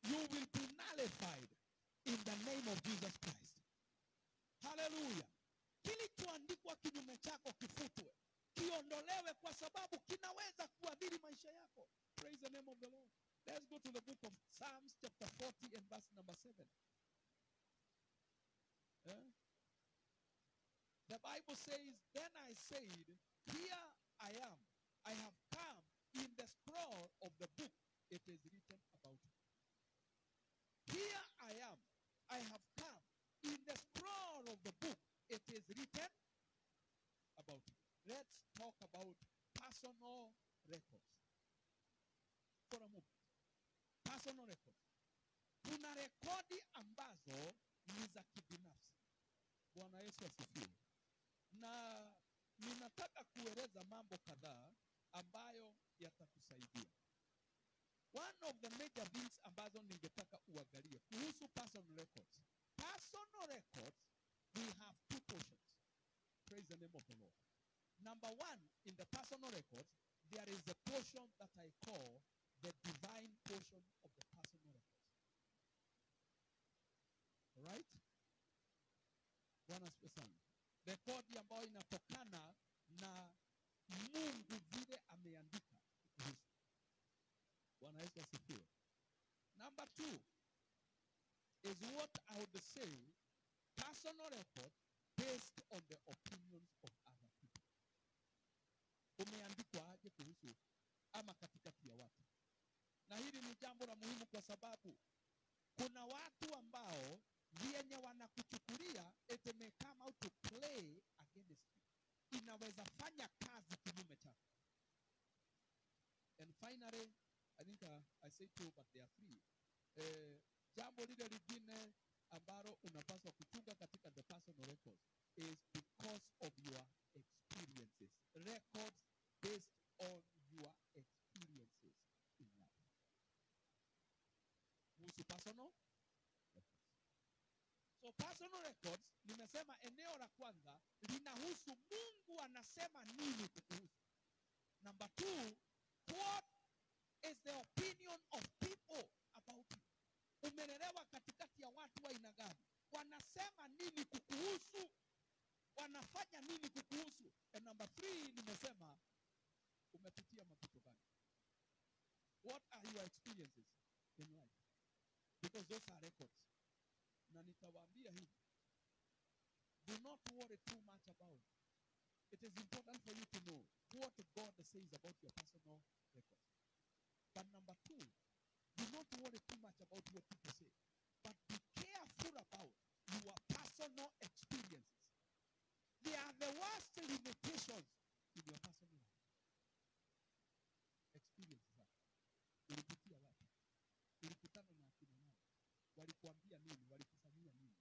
you will be nullified in the name of Jesus Christ. Hallelujah. Kilichoandikwa kinyume chako kifutwe, kiondolewe, kwa sababu kinaweza kuadhiri maisha yako. Praise the name of the Lord. Let's go to the book of Psalms chapter 40 and verse number 7. The Bible says, then I said, here I am. I have come. In the scroll of the book, it is written about me. Here I am. I have come. In the scroll of the book, it is written about me. Let's talk about personal records. For a moment. Personal records. Kuna rekodi ambazo ni za kibinafsi. Bwana Yesu asifiwe. Na ninataka kueleza mambo kadhaa ambayo yatakusaidia. One of the major things ambazo ningetaka uangalie kuhusu personal records. Personal records, we have two portions. Praise the the name of the Lord. Number one, in the personal records, there is a portion that I call the divine portion of the personal records. Right? Bwana asifiwe sana. Rekodi ambayo inatokana na Mungu vile ameandika kuhusu. Bwana Yesu asifiwe. Number two is what I would say personal record based on the opinions of other people. Umeandikwa aje kuhusu ama katikati ya watu. Na hili ni jambo la muhimu kwa sababu kuna watu ambao vyenye wanakuchukulia it may come out to play against you. Inaweza fanya kazi kinyume chako. And finally, I think I say two, but there are three. Jambo lile lingine ambalo unapaswa kuchunga katika the personal records is because of your experiences. Records based on your experiences in life. Kuhusu personal records. So personal records, nimesema eneo la kwanza linahusu Mungu anasema nini kuhusu. Number two, what is the opinion of people about you? Umelelewa katikati ya watu wa aina gani? Wanasema nini kukuhusu? Wanafanya nini kukuhusu? And number three, nimesema umepitia mapito gani? What are your experiences in life? Because those are records. Na nitawaambia hivi, do not worry too much about it. It is important for you to know what God says about your personal records. But number two, do not worry too much about what people say. But be careful about your personal experiences. They are the worst limitations in your personal life. Experiences are. Ulipitia wapi? Ulikutana na akina nani? Walikuambia nini? Walikufanyia nini?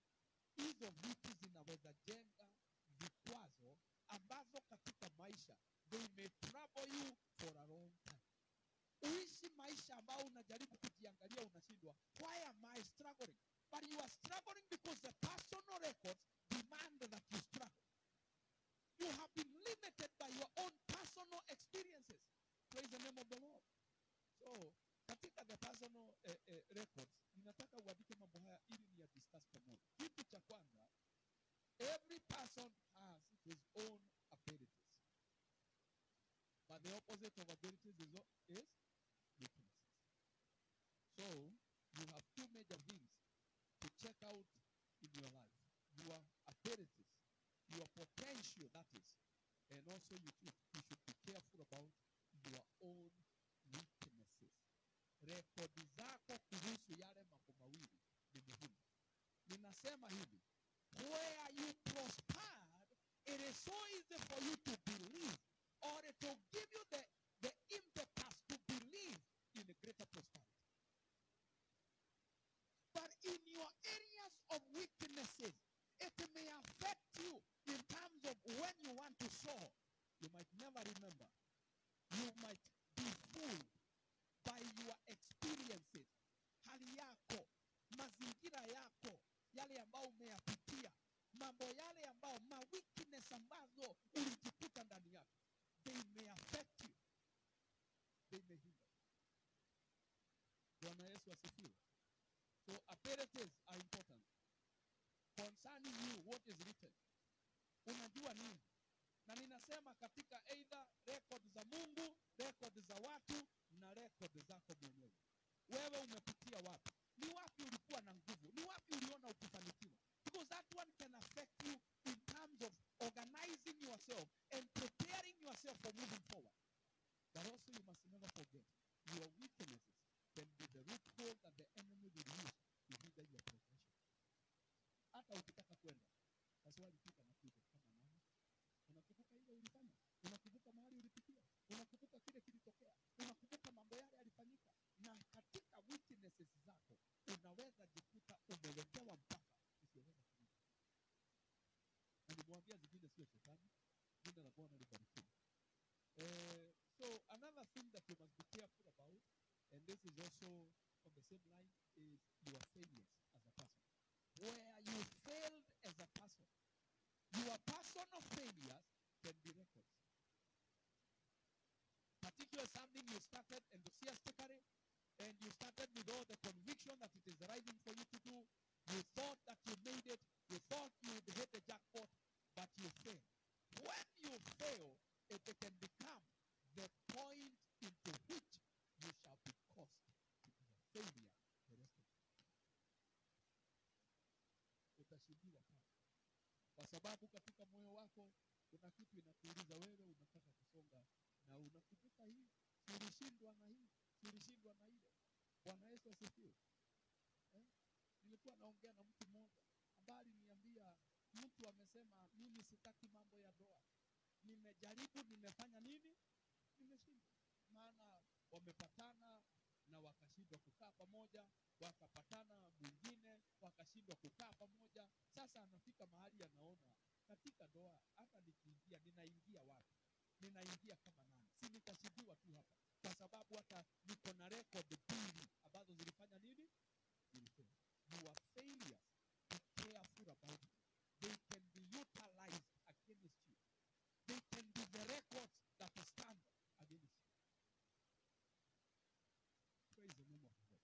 Hizo vitu zinaweza jenga vikwazo ambazo katika maisha they may trouble you for a long time. Uishi maisha ambao unajaribu kujiangalia unashindwa. Why am I struggling? But you are struggling because the personal records demand that you struggle. You have been limited by your own personal experiences. Praise the name of the Lord. So, katika the personal records, ninataka uandike mambo haya ili ni ya discuss pamoja. Kitu cha kwanza, every person has his own abilities. But the opposite of abilities is weaknesses. So, you have two major things to check out in your life. Your abilities, your potential, that is. And also you should be careful about your own weaknesses. Rekodi zako kuhusu yale mambo mawili ni muhimu. Ninasema hivi, where you prospered, it is so easy for you to believe, or it will give you the impetus to believe in a greater prosperity. But in your areas of weaknesses, it may affect you in terms of when you want to soar. You might never remember. You might be fooled by your experiences. Hali yako, mazingira yako, yale ambao umeyapitia, mambo yale ambao, weakness ambazo ulijikuta ndani yako. They may affect you. They may hinder. Bwana Yesu asifiwe. So abilities are important. Concerning you, what is written? Unajua nini? Na ninasema katika either record za Mungu, record za watu, na record zako mwenyewe. Wewe umepitia wapi? Ni wapi ulikuwa na nguvu? Ni wapi uliona ukifanikiwa? Because that one can affect you in terms of organizing yourself and preparing yourself for moving forward. But also you must never forget, your weaknesses can be the root hole that the enemy will use to hinder your progression. Hata ukitaka kwenda, basi walipita na kuja kama nani? Unakumbuka ile ulifanya? Unakumbuka mahali ulipitia? Unakumbuka kile kilitokea? Unakumbuka mambo yale yalifanyika? Na katika weaknesses zako, unaweza jikuta umeletewa mpaka usiweza kurudi. Na nimwambia zingine sio shetani, jina la Bwana libarikiwe. So another thing that you must be careful about, and this is also on the same line, is your failures as a person. Where you failed as a person, your personal failures that they can become the point into which you shall be caused to be a failure the rest of you. Utashindiwa pale. Kwa sababu katika moyo wako kuna kitu inakuuliza wewe unataka kusonga na unakumbuka hii, ulishindwa na hii, ulishindwa na ile. Bwana Yesu asifiwe. Nilikuwa naongea na mtu mmoja ambaye aliniambia mtu amesema mimi sitaki mambo ya ndoa. Nimejaribu, nimefanya nini? Nimeshindwa. Maana wamepatana na wakashindwa kukaa pamoja, wakapatana mwingine wakashindwa kukaa pamoja. Sasa anafika mahali anaona katika ndoa hata nikiingia ninaingia wapi? Ninaingia kama nani? Si nitashindiwa tu hapa. Kwa sababu hata niko na record mbili ambazo zilifanya nini? Zilifanya. Your failures, be careful about it. They can be utilized against you. They can be the records that stand against you. Praise the name of God.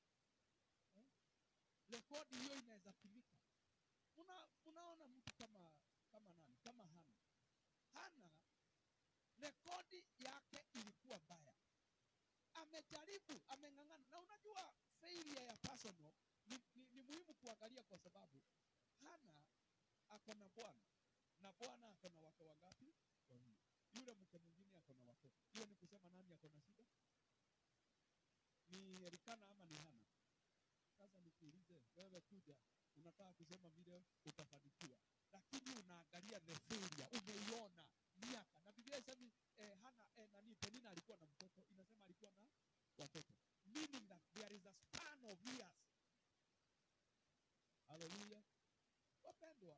Rekodi hiyo inaweza tumika. Unaona mtu kama nani? Kama Hana. Hana, rekodi yake ilikuwa mbaya. Amejaribu, ameng'ang'ana. Na unajua failure ya personal ni muhimu kuangalia kwa sababu Hana ako na Bwana. Na Bwana ako na wake wangapi? Wawili. Yule mke mwingine ako na watoto. Hiyo ni kusema nani ako na shida? Ni Elikana ama ni Hana? Sasa nikuulize, wewe kuja unataka kusema vile utafanikiwa, lakini unaangalia the failure, umeiona miaka. Na Biblia inasema Hana nani Penina alikuwa na mtoto, inasema alikuwa na watoto. Meaning that there is a span of years. Hallelujah. Wapendwa,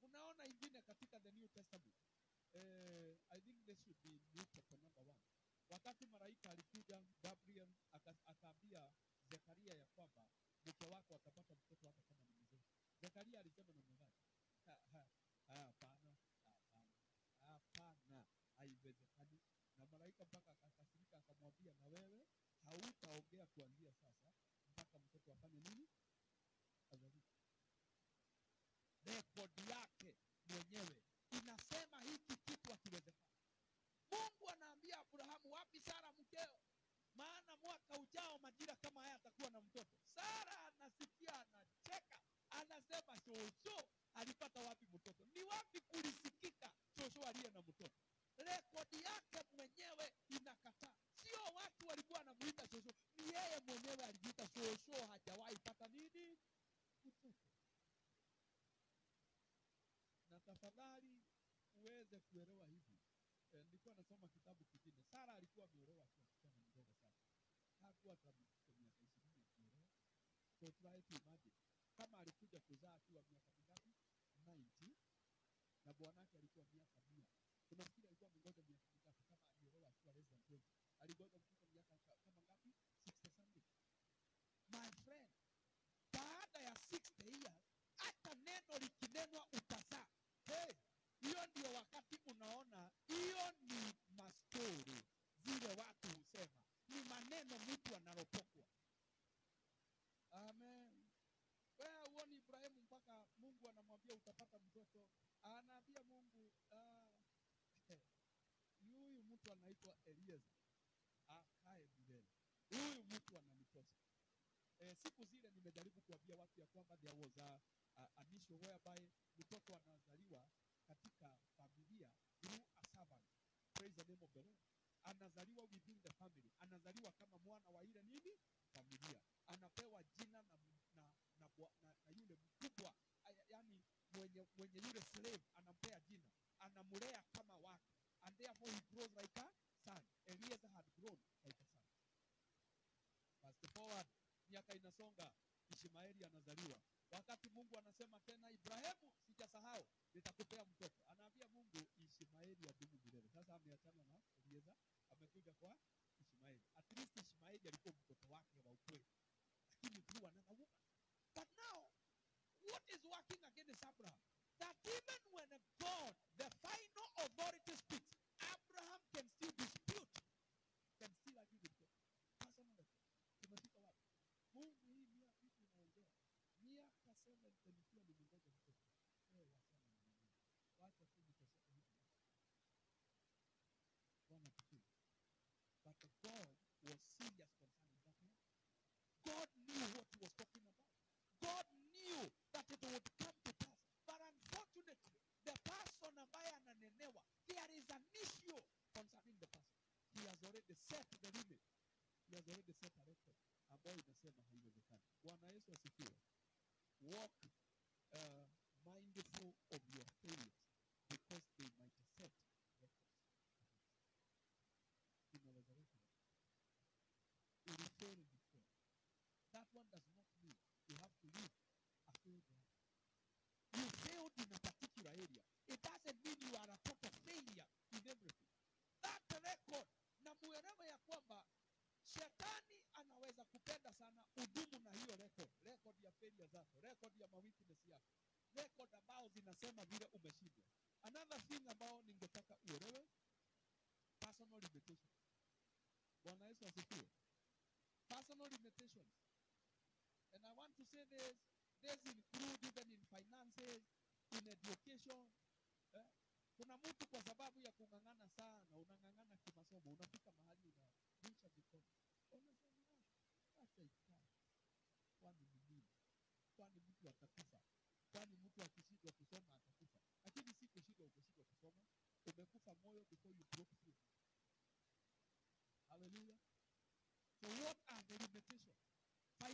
unaona ingine katika the New Testament. I think this should be New chapter number 1. Wakati malaika alikuja Gabriel akaambia Zekaria ya kwamba mke wako atapata mtoto hata kama ni mzee. Zekaria alisema namna gani? Hapana, haiwezekani. Na malaika mpaka akakasirika akamwambia, na wewe hautaongea kuanzia sasa mpaka mtoto afanye nini? Azaliwe. Rekodi yake mwenyewe inasema hiki kitu hakiwezekani. Mungu anaambia Abrahamu, wapi Sara mkeo? Maana mwaka ujao majira kama haya atakuwa na mtoto. Sara anasikia, anacheka, anasema shosho alipata wapi mtoto? Ni wapi kulisikika shosho aliye na mtoto? Rekodi yake mwenyewe inakataa. Sio watu walikuwa wanamuita shosho, ni yeye mwenyewe alijiita shosho, hajawahi pata nini? Mtoto. Na tafadhali uweze kuelewa hivi. Nilikuwa nasoma kitabu kingine. Sara alikuwa ameolewa kwa msichana mdogo sana. Hakuwa hata miaka 20 akiolewa. So try to imagine. Kama alikuja kuzaa akiwa miaka mingapi? 90. Na bwana wake alikuwa miaka 100. Tunafikiri alikuwa amengoja miaka mingapi kama aliolewa akiwa less than 20? Aligoja mtoto miaka kama ngapi? 60 something. My friend, baada ya 60 years, hata neno likinenwa utazaa. Hey! Hiyo ndio wakati unaona hiyo ni mastori zile watu husema. Ni maneno mtu anaropokwa. Amen. Wewe uone Ibrahimu mpaka Mungu anamwambia utapata mtoto. Anaambia Mungu, huyu mtu anaitwa Eliezer. Akae milele. Huyu mtu ananitosha. Siku zile nimejaribu kuambia watu ya kwamba there was a issue whereby mtoto anazaliwa katika familia through a servant. Praise the name of the Lord. Anazaliwa within the family. Anazaliwa kama mwana wa ile nini? Familia. Anapewa jina na yule mkubwa, yani mwenye yule slave anampea jina. Anamulea kama wake. And therefore he grows like a son. Eliezer had grown like a son. Fast forward, miaka inasonga, Ishmaeli anazaliwa. Wakati Mungu anasema tena, Ibrahimu, sijasahau, nitakupea mtoto. Anaambia Mungu, Ishmaeli adumu milele. Sasa ameachana na Eliezer, amekuja kwa Ishmaeli. At least Ishmaeli alikuwa mtoto wake wa ukweli. Lakini through another woman. But now, what is working against Abraham? That even when God, the final authority speaks, Abraham can still dispute, can still argue with God. Personally, tumefika wapi? Mungu hii miaka vitu inaongea. Miaka 7 nikiwa nimengoja mtoto. Wachana na mimi.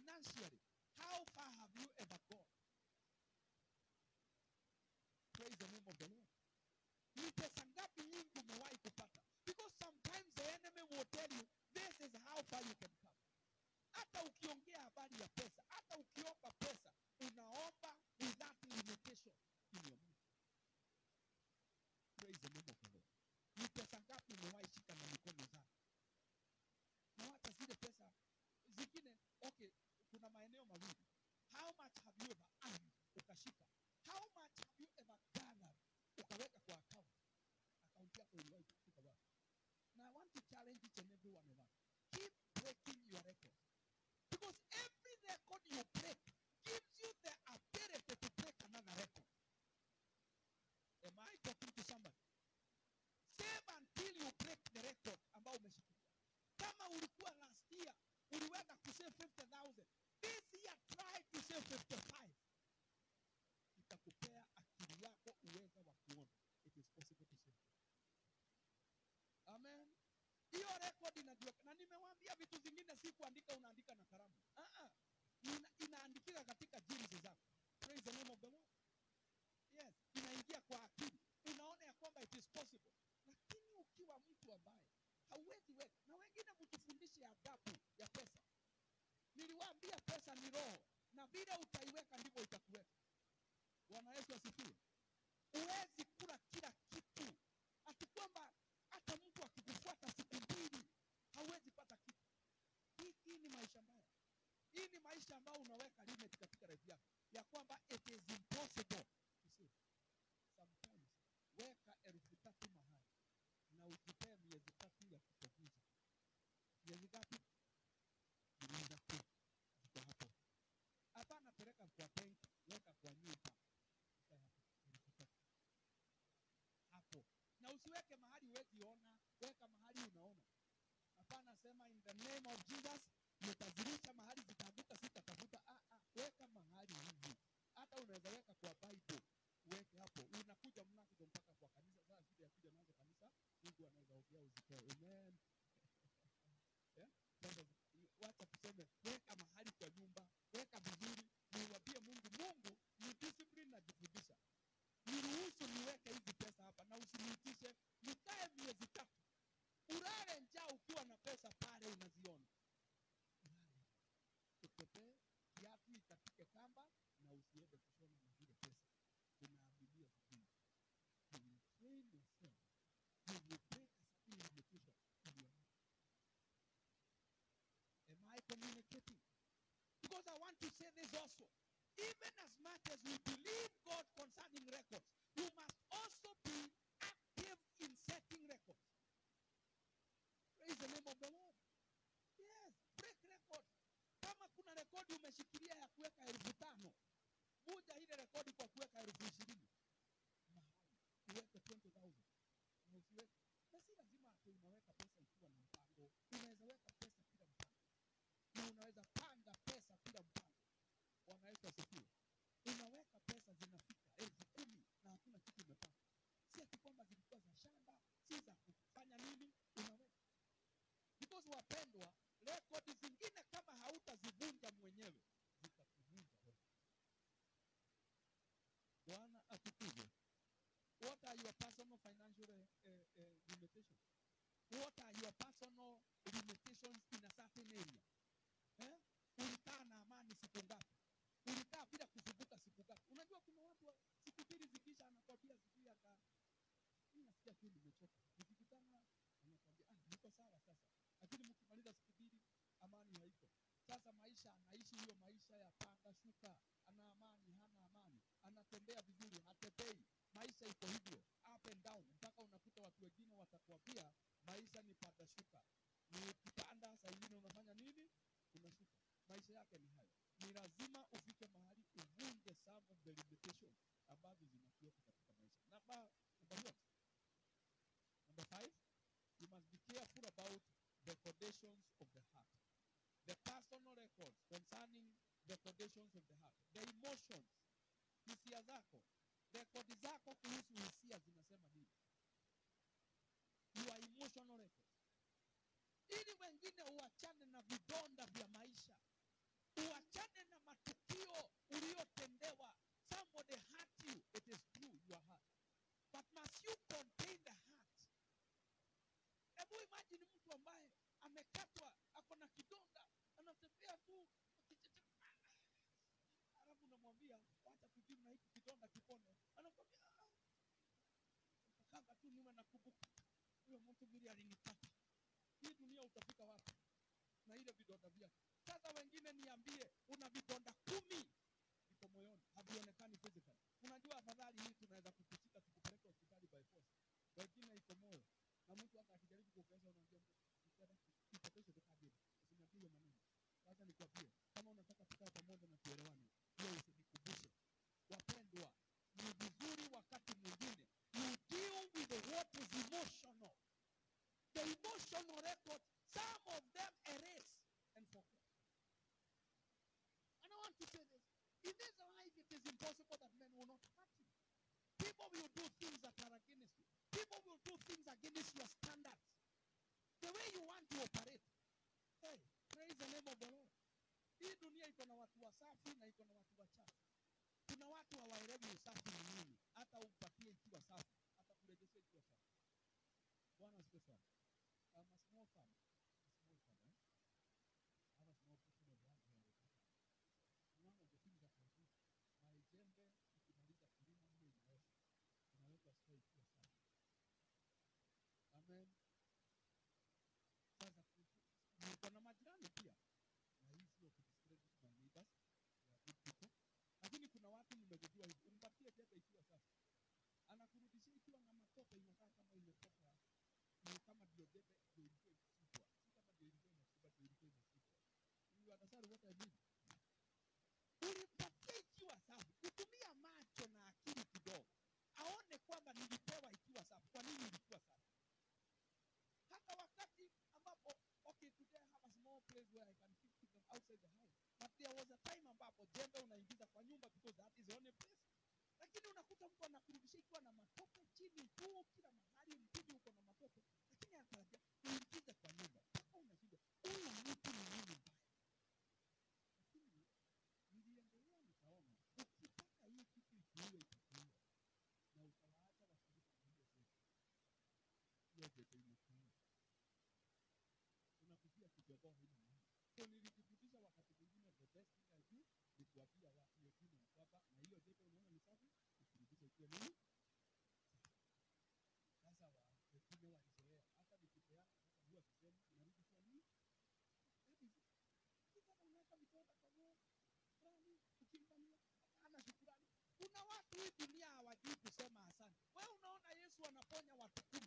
financially, how far have you ever gone? Praise the name of the Lord. Ni pesa ngapi nyingi umewahi kupata? Because sometimes the enemy will tell you, this is how far you can come. Hata ukiongea habari ya pesa, hata ukiomba pesa, unaomba without limitation in your mind. Praise the name of the Lord. Ni pesa ngapi umewahi shika na mikono zako? Na hata zile pesa zingine, okay, kuna maeneo mawili. How much have you ever earned? Ukashika. How much have you ever gathered? Ukaweka kwa account. Account yako iliwahi kufika wapi? Now I want to challenge each and every one of us. Keep breaking your record. Because every record you break gives you the ability to break another record. Am I talking to somebody? Save until you break the record ambao umeshikilia. Kama ulikuwa last year, uliweka to save 50,000. This year try to save 55. Itakupea akili yako uweza wa kuona. It is possible to save. Amen. Hiyo record inajiweka. Na nimewaambia vitu zingine si kuandika unaandika na kalamu. Inaandikika katika jeans zako. Praise the name of the Lord. Yes, inaingia kwa akili. Unaona ya kwamba it is possible. Lakini ukiwa mtu ambaye hauwezi weka, na wengine mtufundishe adabu ya pesa. Niliwaambia pesa ni roho, na vile utaiweka ndivyo itakuweka. Bwana Yesu asifiwe. Huwezi kula kila kitu. Ati kwamba hata mtu akikufuata siku mbili hauwezi pata kitu. Hii ni maisha mbaya. Hii ni maisha ambayo unaweka limit katika life yako. Ya kwamba it is impossible. You see, sometimes weka 3,000 mahali na ujipee miezi 3 ya kutokuza. Miezi ngapi? Miezi 3. Ziko hapo. Hapana peleka kwa benki, weka kwa nyumba. Hapo. Na usiweke mahali huwezi ona, weka mahali unaona. Hapana sema in the name of Jesus, nitazilisha mahali zitaanguka sitatafuta. Weka mahali hivi. Hata unaweza weka kwa Bible, weke hapo. Unakuja mnakuja mpaka kwa kanisa. Sasa shida ya kuja nazo kanisa, Mungu anaweza ongea uzitoe. Amen. Sasa wacha tuseme weka mahali kwa nyumba, weka vizuri. Niwaambie Mungu ni discipline na jifundisha. Niruhusu niweke hizi pesa hapa na usiniitishe nikae miezi 3. Ulale njaa ukiwa na pesa pale unaziona. Utope kiatu ikatike kamba na usiende kushona na zile pesa. Unaabilia vizuri. You will train yourself. You will break a certain limitation in your life. Am I communicating? Because I want to say this also. Even as much as we believe God concerning records, you must also be active in setting records. Praise the name of the Lord. Yes, break records. Kama kuna rekodi umeshikilia ya kuweka 5,000, vuja ile rekodi kwa kuweka 20,000. Mahali, uweke 20,000. Na usiweke. Na si lazima ati unaweka pesa ikiwa na mpango. Unaweza weka pesa bila mpango. Na unaweza panga pesa bila mpango. Bwana Yesu asifiwe. Unaweka pesa zinafika 10,000 na hakuna kitu umepanga. Si ati kwamba zilikuwa za shamba, si za kufanya nini, unaweka. Because wapendwa, rekodi zingine kama hautazivunja mwenyewe, zitakuvunja wewe. Bwana asifiwe. What are your personal financial limitations? What are your personal limitations in a certain area? Ulikaa na amani siku ngapi? Ulikaa bila kusubuka siku ngapi? Unajua kuna watu siku 2 zikisha anakwambia siku ya mimi nasikia tu nimechoka. Nikikutana anakwambia niko sawa sasa. Lakini mkimaliza siku 2 amani haiko. Sasa maisha anaishi hiyo maisha ya panda shuka. Ana amani, hana amani. Anatembea vizuri, hatembei. Maisha iko hivyo, up and down. Mpaka unakuta watu wengine watakwambia maisha ni panda shuka. Ni kupanda saa nyingine unafanya nini? Unashuka. Maisha yake ni hayo. Ni lazima ufike mahali uvunje some of the limitations ambazo zinakuwepo katika maisha. Number 5, you must be careful about the conditions of the heart. The personal records concerning the conditions of the heart. The emotions. Hisia zako. Rekodi zako kuhusu hisia zinasema nini? Your emotional records. Ili wengine uachane na vidonda vya maisha. vile alinipata. Hii dunia utafika wapi? Na ile vidonda vyake. Sasa wengine niambie, una vidonda 10 iko moyoni, havionekani physically. Unajua afadhali hii tunaweza kukushika tukupeleka hospitali by force. Wengine iko moyo. Na mtu hata akijaribu kuongeza unaambia ipoteze tukabili. Usinambie maneno. Sasa nikwambie, kama unataka tukae pamoja na tuelewane, hiyo usinikumbushe. Wapendwa, ni vizuri wakati mwingine you deal with what is emotional. The emotional record, some of them erase and forget. And I want to say this. In this life, it is impossible that men will not hurt you. People will do things that are against you. People will do things against your standards. The way you want to operate. Hey, praise the name of the Lord. Hii dunia iko na watu wasafi na iko na watu wachafu. Kuna watu hawaelewi usafi ni nini. Hata upatie ikiwa safi, hata kurejesha ikiwa safi. Bwana asifiwe sana. I'm a small farmer. I'm a small person of land here. One of the things that I do, my jembe ikimaliza kulima mimi inaweka store ikiwa safi. Amen. Sasa kuna majirani pia. Na hii sio kudiscredit my neighbors. They are good people. Lakini kuna watu nimegundua hivi, umpatie jembe ikiwa safi. Anakurudishia ikiwa na matope inakaa kama imetoka. Ni kama ndio jembe ndio ilikuwa imesibwa. Si kama ndio ilikuwa imesibwa, ndio ilikuwa imesibwa. You understand what I mean? Ulipatia ikiwa safi. Kutumia macho na akili kidogo. Aone kwamba nilipewa ikiwa safi. Kwa nini ilikuwa safi? Hata wakati ambapo, okay, today I have a small place where I can keep them outside the house. But there was a time ambapo jembe unaingiza kwa nyumba because that is the only place. Lakini unakuta mtu anakurudisha ikiwa na matope chini tu, kila mahali mpidi uko na matope. Lakini ataambia uingize kwa nyumba. Sasa unashinda, huyu mtu ni nini mbaya? Lakini niliendelea nikaona, ukitaka hii kitu ikiwe itakuwa. Na utawaacha washirika na hiyo zetu. Hiyo zetu imekuwa. Unakujia kujogoa hili mahali. So nilijikutisha wakati mwingine the best thing I do ni kuambia watu wengine kwamba na hiyo zetu unaona ni safi, ukirudisha ikiwa nini? Sasa wengine walizoea. Hata nikipeana sasa huwa sisemi unarudisha nini? Sasa unaweka vitoto kwa moyo. Fulani ukimfanyia ana shukrani. Kuna watu hii dunia hawajui kusema asante. Wewe unaona Yesu anaponya watu 10.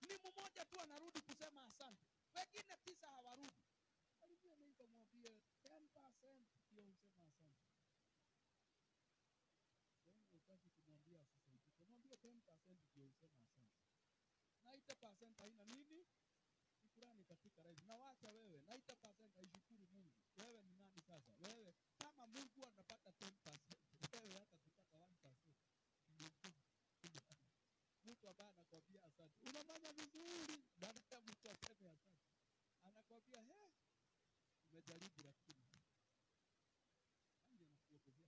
Ni mmoja tu anarudi kusema asante. Wengine 9 hawarudi. Alivyo ndio mwambie 10% ndio usema asante. Wewe unataka kumwambia asisaidike. Mwambie 10% ndio usema asante. 90% haina nini? Shukrani katika life. Na wacha wewe 90% haishukuru Mungu. Wewe ni nani sasa? Wewe kama Mungu anapata 10%, wewe hata kupata 1%. Mtu ambaye anakwambia asante. Unafanya vizuri. Baada ya mtu aseme asante. Anakwambia umejaribu lakini. Ndio nakuongezea.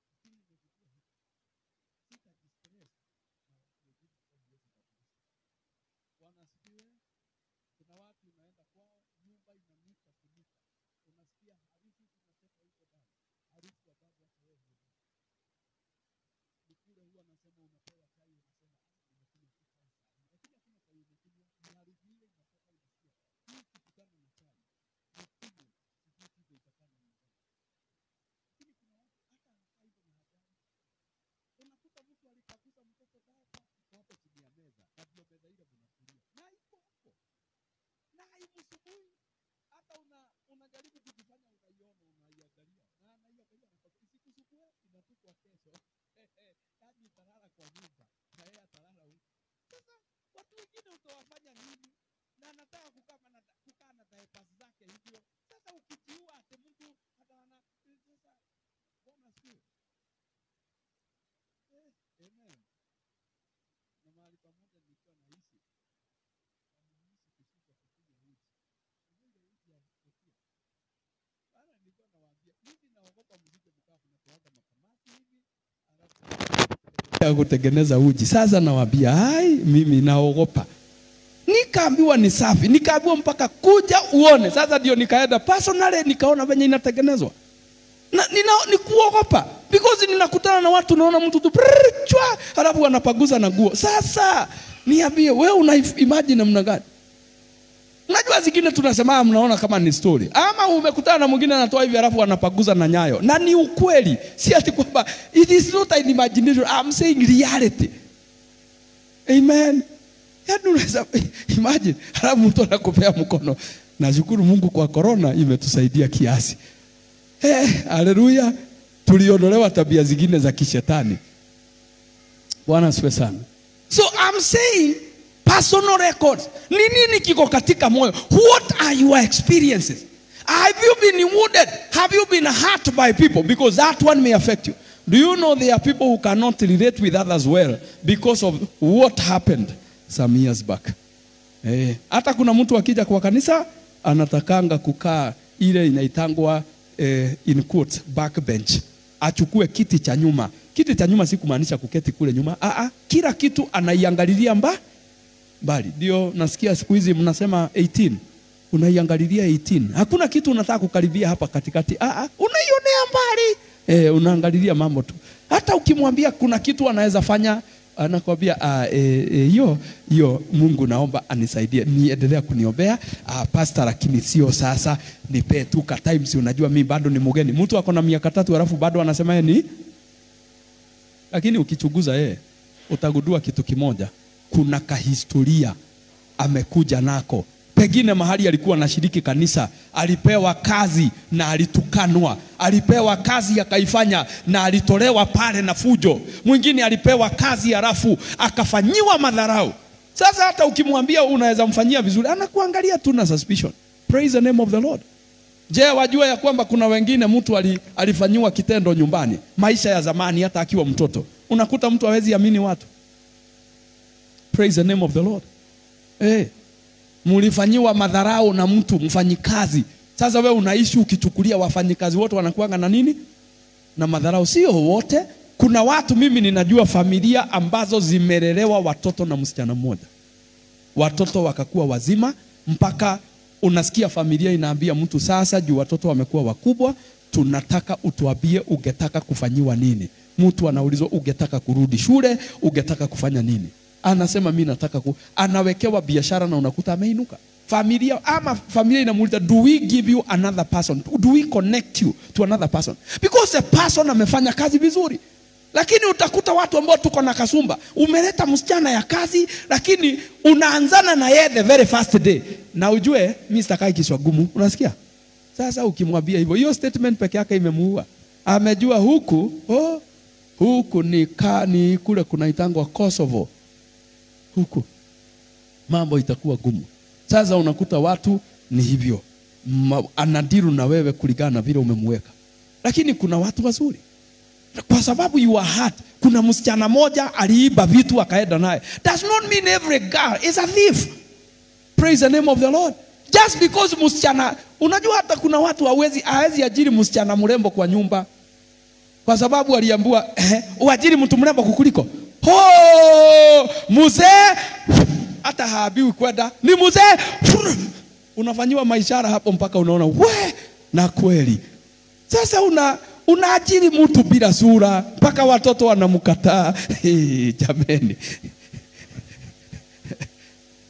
Lakini nimekuwa hivi. Sita distress na wengine kwa Yesu kabisa. Bwana asifiwe. Kuna watu unaenda kwao, nyumba inanuka kunuka. Unasikia harufu zinatoka huko ndani. Harufu ambayo hata wewe hujui. Nikule huwa nasema unapewa chai unasema nimekunywa chai sana. Lakini hakuna chai umekunywa, ni harufu ile inatoka unasikia. Hii kikutana na chai. Nikule, sijui hivyo itakana nyumbani. Lakini kuna watu hata anakaa hivyo na hajali. Unakuta mtu alipakuza mtoto dada hapo chini ya meza. Na ndio meza ile mnakulia. Na iko hapo. Na haimsumbui. Hata unajaribu kujifanya unaiona unaiangalia. Na anaiangalia na isikusumbue inatupwa kesho. Hadi utalala kwa nyumba. Na yeye atalala huko. Sasa watu wengine utawafanya nini? Na anataka kukaa na diapers zake hivyo. Sasa ukijiua ate mtu hataana sasa Bwana sio. Amen. Na mahali pamoja nilikuwa naishi. Naishi kushika kupiga uji. Ndio uji ya kupiga. Bana nilikuwa nawaambia, mimi naogopa mzike mkafu na kuanza makamati hivi. Alafu kutengeneza uji. Sasa nawaambia, mimi naogopa. Nikaambiwa ni safi, nikaambiwa mpaka kuja uone. Sasa ndio nikaenda personally nikaona venye inatengenezwa. Na ni kuogopa. Because ninakutana na watu naona mtu tu chwa halafu anapaguza na nguo. Sasa niambie wewe una imagine namna gani? Unajua zingine tunasema mnaona kama ni story. Ama umekutana na mwingine anatoa hivi halafu anapaguza na nyayo. Na ni ukweli. Si ati kwamba it is not an imagination. I'm saying reality. Amen. Yaani unaweza imagine halafu mtu anakupea mkono. Nashukuru Mungu kwa corona imetusaidia kiasi. Haleluya. Tuliondolewa tabia zingine za kishetani. Bwana asifiwe sana. So I'm saying personal records. Ni nini kiko katika moyo? What are your experiences? Have you been wounded? Have you been hurt by people? Because that one may affect you. Do you know there are people who cannot relate with others well because of what happened some years back? Hata kuna mtu akija kwa kanisa anatakanga kukaa ile inaitangwa in quotes backbench. Achukue kiti cha nyuma. Kiti cha nyuma si kumaanisha kuketi kule nyuma. Kila kitu anaiangalilia mbali. Ndio nasikia siku hizi mnasema 18. Unaiangalilia 18. Hakuna kitu unataka kukaribia hapa katikati. Unaionea mbali. Unaangalilia mambo tu. Hata ukimwambia kuna kitu anaweza fanya, anakuambia hiyo Mungu naomba anisaidie. Niendelea kuniombea pastor, lakini sio sasa, nipe tu ka times, unajua mimi bado ni mgeni. Mtu ako na miaka 3 alafu bado anasema ni. Lakini ukichunguza utagundua kitu kimoja. Kuna kahistoria amekuja nako. Pengine mahali alikuwa anashiriki kanisa, alipewa kazi na alitukanwa. Alipewa kazi akaifanya na alitolewa pale na fujo. Mwingine alipewa kazi halafu akafanyiwa madharau. Sasa hata ukimwambia unaweza mfanyia vizuri, anakuangalia tu na suspicion. Praise the name of the Lord. Je, wajua ya kwamba kuna wengine mtu alifanyiwa kitendo nyumbani, maisha ya zamani hata akiwa mtoto. Unakuta mtu hawezi amini watu. Praise the name of the Lord. Mulifanyiwa madharau na mtu mfanyikazi. Sasa wewe unaishi ukichukulia wafanyikazi wote wanakuanga na nini? Na madharau. Sio wote. Kuna watu mimi ninajua familia ambazo zimelelewa watoto na msichana mmoja. Watoto wakakuwa wazima mpaka unasikia familia inaambia mtu sasa juu watoto wamekuwa wakubwa, tunataka utuambie ungetaka kufanyiwa nini. Mtu anaulizwa ungetaka kurudi shule, ungetaka kufanya nini? Anasema mimi nataka anawekewa biashara na unakuta ameinuka. Familia inamuuliza, do we give you another person? Do we connect you to another person? Because the person amefanya kazi vizuri. Lakini utakuta watu ambao tuko na kasumba. Umeleta msichana ya kazi, lakini unaanzana na yeye the very first day. Na ujue mimi sitakai kiswa gumu. Unasikia? Sasa ukimwambia hivyo, hiyo statement peke yake imemuua. Amejua huku ni kule kunaitangwa Kosovo. Huku mambo itakuwa gumu. Sasa unakuta watu ni hivyo. Anadiru na wewe kulingana na vile umemweka. Lakini kuna watu wazuri. Kwa sababu you are hurt. Kuna msichana moja aliiba vitu akaenda naye. Does not mean every girl is a thief. Praise the name of the Lord. Just because msichana, unajua hata kuna watu hawezi ajiri msichana mrembo kwa nyumba. Kwa sababu aliambiwa uajiri mtu mrembo kukuliko. Mzee hata haabiwi kwenda, ni mzee. Unafanyiwa maishara hapo mpaka unaona na kweli. Sasa unaajiri mtu bila sura mpaka watoto wanamkataa. Jameni.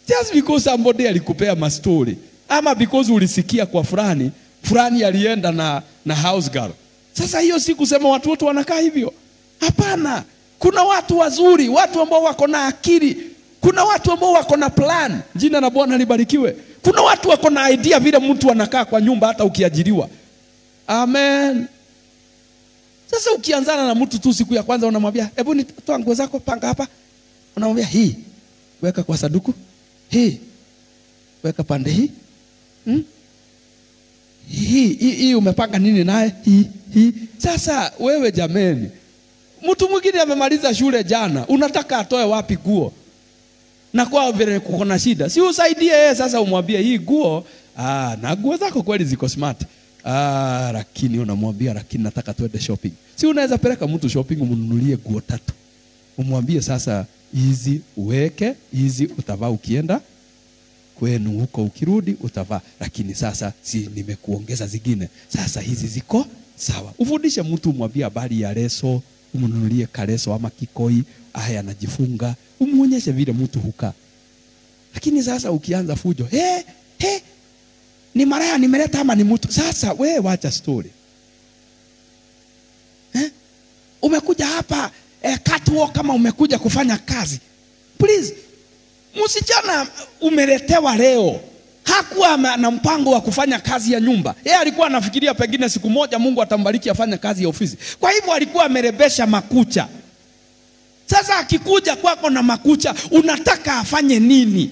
Just because somebody alikupea mastori, ama because ulisikia kwa fulani alienda na house girl. Sasa hiyo si kusema watu wote wanakaa hivyo. Hapana. Kuna watu wazuri, watu ambao wako na akili. Kuna watu ambao wako na plan. Jina la Bwana libarikiwe. Kuna watu wako na idea vile mtu anakaa kwa nyumba hata ukiajiriwa. Amen. Sasa ukianzana na mtu tu siku ya kwanza unamwambia, "Hebu nitoa nguo zako panga hapa." Unamwambia, "Hii weka kwa saduku. Hii weka pande hii. Hii umepanga nini naye? Hii." Sasa wewe jameni, mtu mwingine amemaliza shule jana, unataka atoe wapi nguo? Na kwa vile kuko na shida, si usaidie yeye sasa umwambie hii nguo, na nguo zako kweli ziko smart. Lakini unamwambia lakini nataka tuende shopping. Si unaweza peleka mtu shopping umnunulie nguo 3. Umwambie sasa hizi uweke, hizi utavaa ukienda kwenu huko, ukirudi utavaa. Lakini sasa si nimekuongeza zingine. Sasa hizi ziko sawa. Ufundishe mtu, mwambie habari ya leso, umnunulie kaleso ama kikoi, haya anajifunga, umuonyeshe vile mtu hukaa. Lakini sasa ukianza fujo, ni maraya nimeleta ama ni mtu, sasa wewe wacha story. Umekuja hapa catwalk kama umekuja kufanya kazi. Please, msichana umeletewa leo hakuwa na mpango wa kufanya kazi ya nyumba. Yeye alikuwa anafikiria pengine siku moja Mungu atambariki afanye kazi ya ofisi. Kwa hivyo alikuwa amerebesha makucha. Sasa akikuja kwako na makucha, unataka afanye nini?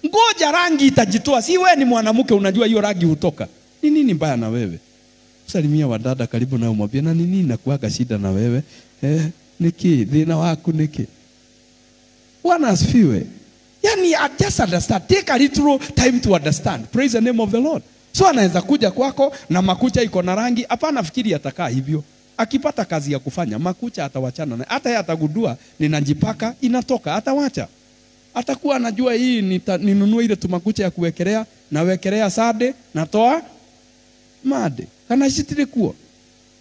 Ngoja rangi itajitoa. Si wewe ni mwanamke unajua hiyo rangi hutoka. Ni nini mbaya na wewe? Salimia wadada karibu na umwambie, na nini nakuaga shida na wewe? Niki dhina wako niki. Bwana asifiwe. Yani, I just understand. Take a little time to understand. Praise the name of the Lord. So anaweza kuja kwako na makucha iko na rangi, hapana fikiri atakaa hivyo. Akipata kazi ya kufanya, makucha atawachana na. Hata yeye atagundua ninajipaka inatoka, atawacha. Atakuwa anajua hii ninunue ile tumakucha ya kuwekelea, na wekelea sade, natoa made. Kana shitiri kuo.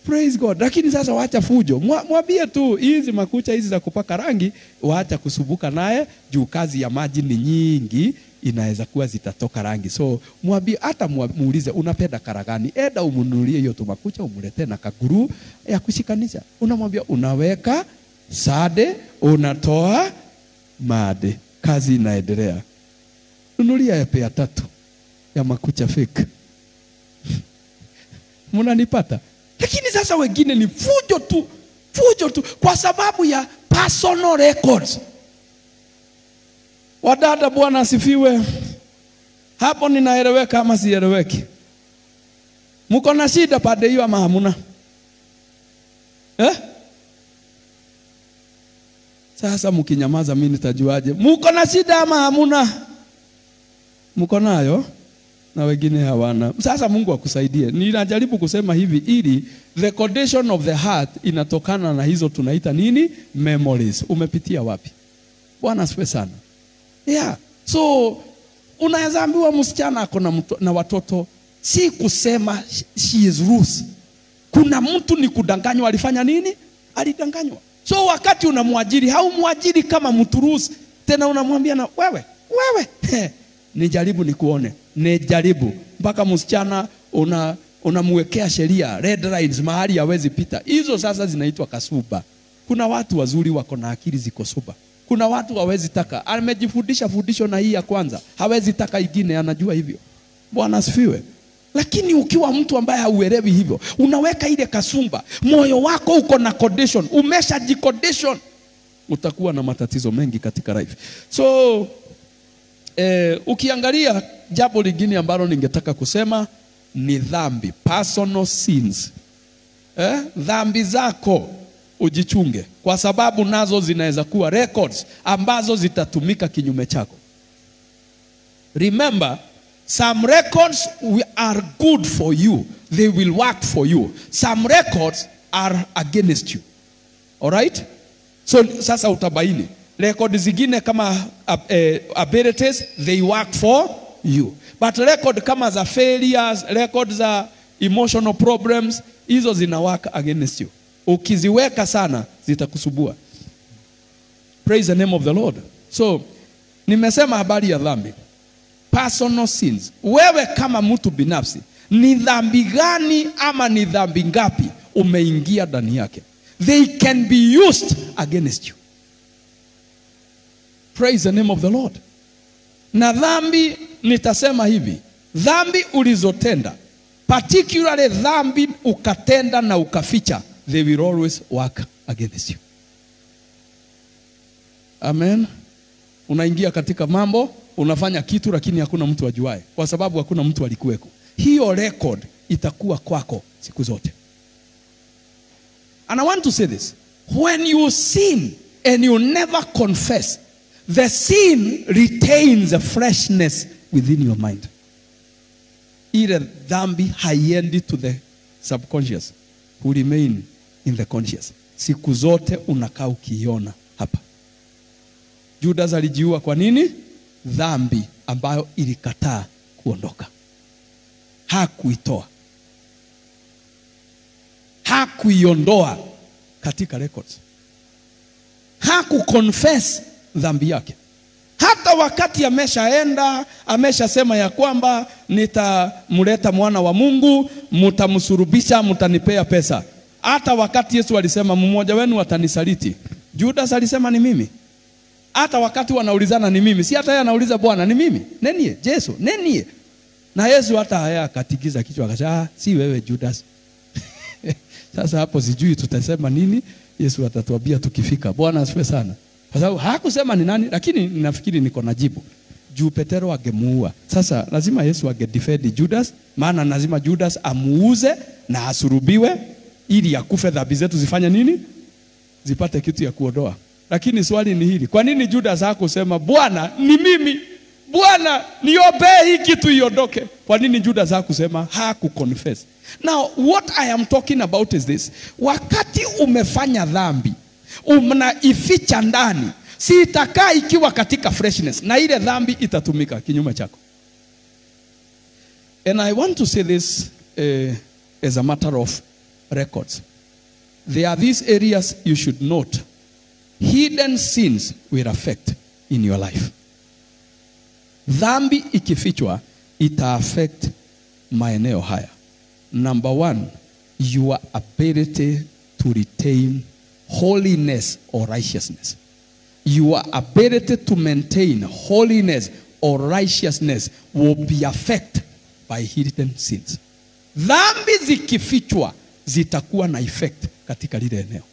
Praise God. Lakini sasa waacha fujo. Mwambie tu hizi makucha hizi za kupaka rangi waacha kusubuka naye, juu kazi ya maji ni nyingi, inaweza kuwa zitatoka rangi. So mwambie, hata muulize unapenda kara gani, enda umununulie hiyo tu makucha, umlete na kaguru ya kushikanisha. Unamwambia unaweka sade, unatoa made, kazi inaendelea. Nunulia ya pea 3 ya makucha fake. Mnanipata? Lakini sasa wengine ni fujo tu kwa sababu ya personal records. Wadada, Bwana asifiwe. Hapo ninaeleweka ama sieleweki? Mko na shida pande hiyo ama hamuna? Sasa mkinyamaza mimi nitajuaje? Mko na shida ama hamuna? Mko nayo? Na wengine hawana. Sasa Mungu akusaidie. Ninajaribu kusema hivi ili the condition of the heart inatokana na hizo tunaita nini? Memories. Umepitia wapi? Bwana asifiwe sana. Yeah. So unaweza ambiwa msichana ako na watoto, si kusema she is loose. Kuna mtu ni kudanganywa, alifanya nini? Alidanganywa. So wakati unamwajiri, haumwajiri kama mtu loose. Tena unamwambia na wewe nijaribu nikuone. Nijaribu mpaka msichana unamwekea sheria, red lines mahali hawezi pita. Hizo sasa zinaitwa kasuba. Kuna watu wazuri wako na akili ziko suba. Kuna watu hawezi taka, amejifundisha fundisho na hii ya kwanza, hawezi taka ingine, anajua hivyo. Bwana asifiwe. Lakini ukiwa mtu ambaye hauelewi hivyo, unaweka ile kasumba, moyo wako uko na condition, umeshajicondition, utakuwa na matatizo mengi katika life. So ukiangalia jambo lingine ambalo ningetaka kusema ni dhambi, personal sins. Dhambi zako ujichunge, kwa sababu nazo zinaweza kuwa records ambazo zitatumika kinyume chako. Remember, some records are good for you, they will work for you. Some records are against you. All right? So sasa utabaini record zingine kama abilities, they work for you. But record kama za failures, record za emotional problems, hizo zina work against you. Ukiziweka sana zitakusubua. Praise the name of the Lord. So nimesema habari ya dhambi, personal sins. Wewe kama mtu binafsi, ni dhambi gani ama ni dhambi ngapi umeingia ndani yake? They can be used against you. Praise the name of the Lord. Na dhambi, nitasema hivi, dhambi ulizotenda, particularly dhambi ukatenda na ukaficha, they will always work against you. Amen. Unaingia katika mambo, unafanya kitu lakini hakuna mtu ajuae, kwa sababu hakuna mtu alikuweko. Hiyo record itakuwa kwako siku zote. And I want to say this. When you sin and you never confess, the sin retains a freshness within your mind. Ile dhambi haiendi to the subconscious, who remain in the conscious. Siku zote unakaa ukiona hapa. Judas alijiua kwa nini? Dhambi ambayo ilikataa kuondoka, hakuitoa. hakuiondoa katika records. Hakuconfess dhambi yake. Hata wakati ameshaenda, ameshasema ya kwamba nitamleta mwana wa Mungu, mtamsurubisha, mtanipea pesa. Hata wakati Yesu alisema mmoja wenu atanisaliti, Judas alisema ni mimi. Hata wakati wanaulizana ni mimi, si hata yeye anauliza Bwana ni mimi? Nenie? Yesu, nenie? Na Yesu hata haya akatikiza kichwa akasema si wewe Judas. Sasa hapo sijui tutasema nini. Yesu atatuambia tukifika. Bwana asifiwe sana. Kwa sababu hakusema ni nani, lakini ninafikiri niko na jibu. Juu Petero angemuua. Sasa lazima Yesu angedefend Judas, maana lazima Judas amuuze na asurubiwe ili akufe dhambi zetu zifanye nini? Zipate kitu ya kuondoa. Lakini swali ni hili. Kwa nini Judas hakusema Bwana ni mimi? Bwana niombe hii kitu iondoke. Kwa nini Judas hakusema? Hakuconfess. Now what I am talking about is this. Wakati umefanya dhambi, unaificha ndani, si itakaa ikiwa katika freshness, na ile dhambi itatumika kinyume chako. And I want to say this as a matter of records. There are these areas you should note. Hidden sins will affect in your life. Dhambi ikifichwa ita affect maeneo haya. Number one, your ability to retain holiness or righteousness. Your ability to maintain holiness or righteousness will be affected by hidden sins. Dhambi zikifichwa zitakuwa na effect katika lile eneo.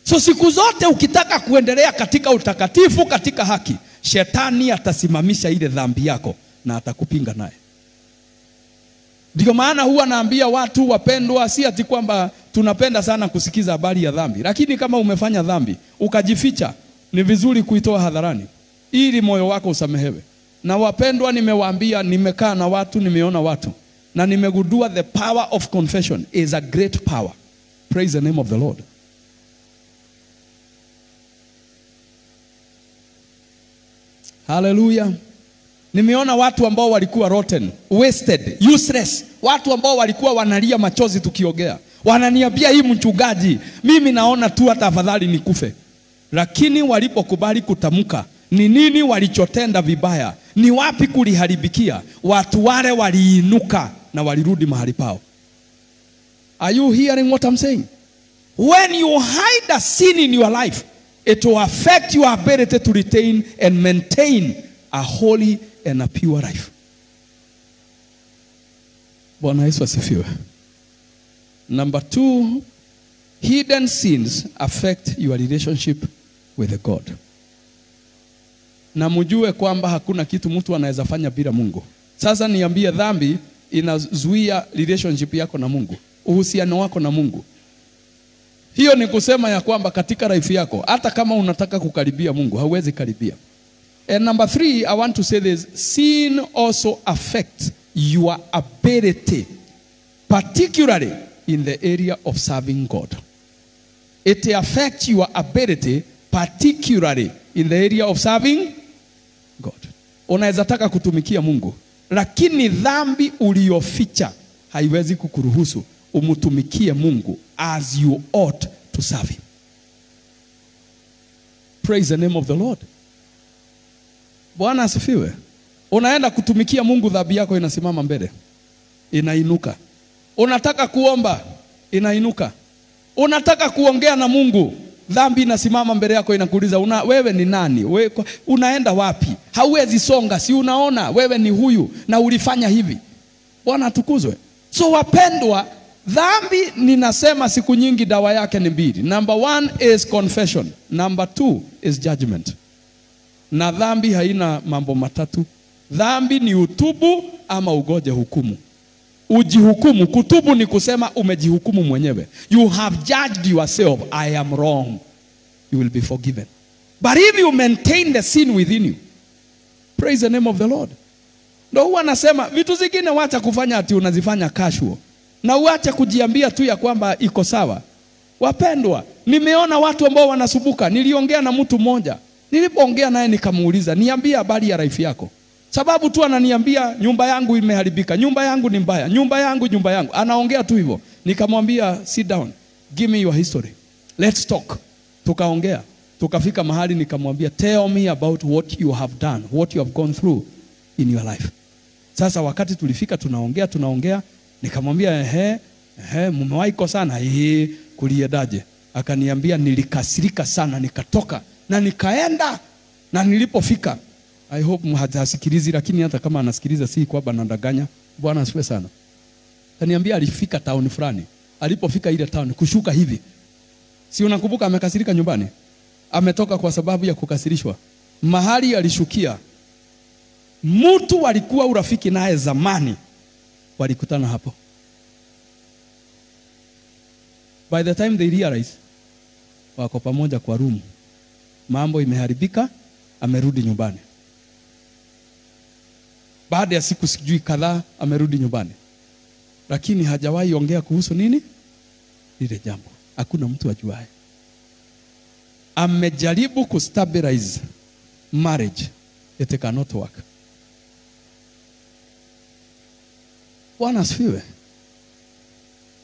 So siku zote ukitaka kuendelea katika utakatifu, katika haki, shetani atasimamisha ile dhambi yako na atakupinga naye. Ndio maana huwa naambia watu wapendwa, si ati kwamba tunapenda sana kusikiza habari ya dhambi, lakini kama umefanya dhambi ukajificha, ni vizuri kuitoa hadharani ili moyo wako usamehewe. Na wapendwa, nimewaambia, nimekaa na watu, nimeona watu, na nimegundua the power of confession is a great power. Praise the name of the Lord. Hallelujah. Nimeona watu ambao walikuwa rotten, wasted, useless. Watu ambao walikuwa wanalia machozi tukiongea. Wananiambia hii mchungaji, mimi naona tu hata afadhali nikufe. Lakini walipokubali kutamka ni nini walichotenda vibaya, ni wapi kuliharibikia, watu wale waliinuka na walirudi mahali pao. Are you hearing what I'm saying? When you hide a sin in your life, it will affect your ability to retain and maintain a holy and a pure life. Bwana Yesu asifiwe. Number two, hidden sins affect your relationship with God. Na mjue kwamba hakuna kitu mtu anaweza fanya bila Mungu. Sasa niambie, dhambi inazuia relationship yako na Mungu, uhusiano wako na Mungu. Hiyo ni kusema ya kwamba katika life yako, hata kama unataka kukaribia Mungu, hauwezi karibia. And number three, I want to say this. Sin also affects your ability, particularly in the area of serving God. It affects your ability, particularly in the area of serving God. Unaweza taka kutumikia Mungu, lakini dhambi uliyoficha haiwezi kukuruhusu umtumikie Mungu as you ought to serve him. Praise the name of the Lord. Bwana asifiwe. Unaenda kutumikia Mungu, dhambi yako inasimama mbele, inainuka. Unataka kuomba, inainuka. Unataka kuongea na Mungu, dhambi inasimama mbele yako, inakuuliza wewe ni nani? Unaenda wapi? Hauwezi songa, si unaona wewe ni huyu na ulifanya hivi. Bwana atukuzwe. So wapendwa, dhambi ninasema siku nyingi dawa yake ni mbili. Number one is confession. Number two is judgment. Na dhambi haina mambo matatu. Dhambi ni utubu ama ugoje hukumu. Ujihukumu. Kutubu ni kusema umejihukumu mwenyewe. You have judged yourself. I am wrong. You will be forgiven. But if you maintain the sin within you, praise the name of the Lord. Ndio huwa nasema vitu zingine wacha kufanya ati unazifanya casual. Na uache kujiambia tu ya kwamba iko sawa. Wapendwa, nimeona watu ambao wanasubuka. Niliongea na mtu mmoja. Nilipoongea naye nikamuuliza, niambie habari ya life yako. Sababu tu ananiambia nyumba yangu imeharibika, nyumba yangu ni mbaya, nyumba yangu. Anaongea tu hivyo. Nikamwambia sit down, give me your history, let's talk. Tukaongea, tukafika mahali nikamwambia tell me about what you have done, what you have gone through in your life. Sasa wakati tulifika tunaongea, nikamwambia mumewahi kosana? Kuliendaje? Akaniambia nilikasirika sana, nikatoka na nikaenda, na nilipofika, I hope hasikilizi, lakini hata kama anasikiliza si kwamba nadanganya. Bwana asifiwe sana. Akaniambia alifika town fulani, alipofika ile town kushuka hivi, si unakumbuka amekasirika nyumbani, ametoka kwa sababu ya kukasirishwa. Mahali alishukia, mtu alikuwa urafiki naye zamani, walikutana hapo. By the time they realize, wako pamoja kwa room, mambo imeharibika, amerudi nyumbani. Baada ya siku sijui kadhaa amerudi nyumbani, lakini hajawahi ongea kuhusu nini lile jambo. Hakuna mtu ajuaye. Amejaribu kustabilize marriage, it cannot work. Bwana asifiwe.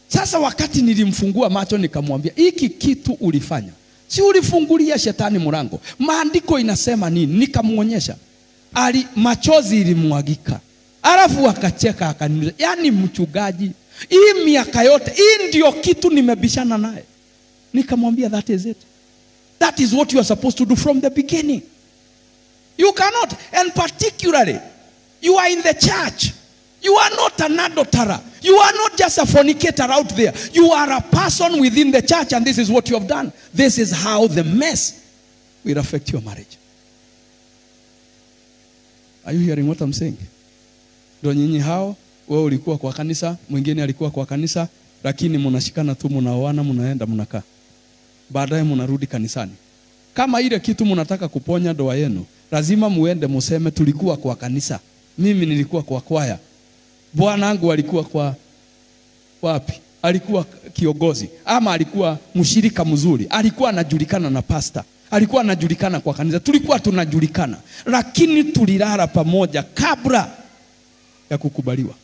Sasa wakati nilimfungua macho nikamwambia hiki kitu ulifanya, si ulifungulia shetani mlango? Maandiko inasema nini? Nikamuonyesha. Machozi ilimwagika. Alafu akacheka akaniuliza, yani mchungaji, hii miaka yote hii ndio kitu nimebishana naye? Nikamwambia that is it. That is what you are supposed to do from the beginning. You cannot, and particularly you are in the church. You are not an adulterer. You are not just a fornicator out there. You are a person within the church, and this is what you have done. This is how the mess will affect your marriage. Are you hearing what I'm saying? Ndio nyinyi hao, wewe ulikuwa kwa kanisa, mwingine alikuwa kwa kanisa, lakini mnashikana tu, mnaoana, mnaenda, mnakaa. Baadaye mnarudi kanisani. Kama ile kitu mnataka kuponya ndoa yenu, lazima muende museme tulikuwa kwa kanisa. Mimi nilikuwa kwa kwaya. Bwana wangu alikuwa kwa wapi? Alikuwa kiongozi, ama alikuwa mshirika mzuri, alikuwa anajulikana na pastor, alikuwa anajulikana kwa kanisa, tulikuwa tunajulikana, lakini tulilala pamoja kabla ya kukubaliwa.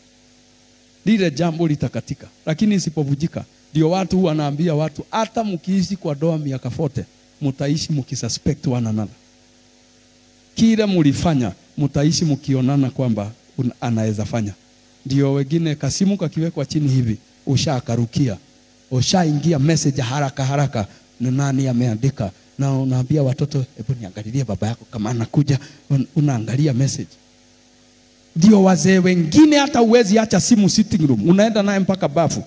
Lile jambo litakatika, lakini isipovujika, ndio watu wanaambia watu hata mkiishi kwa doa miaka 40 mtaishi mkisuspect one another. Kile mlifanya mtaishi mkionana kwamba anaweza fanya. Ndio wengine kasimu kakiwekwa chini hivi, ushakarukia, ushaingia message haraka, ni nani ameandika, na unaambia watoto hebu niangalilie baba yako kama anakuja, unaangalia message. Ndio wazee wengine hata uwezi acha simu sitting room, unaenda naye mpaka bafu.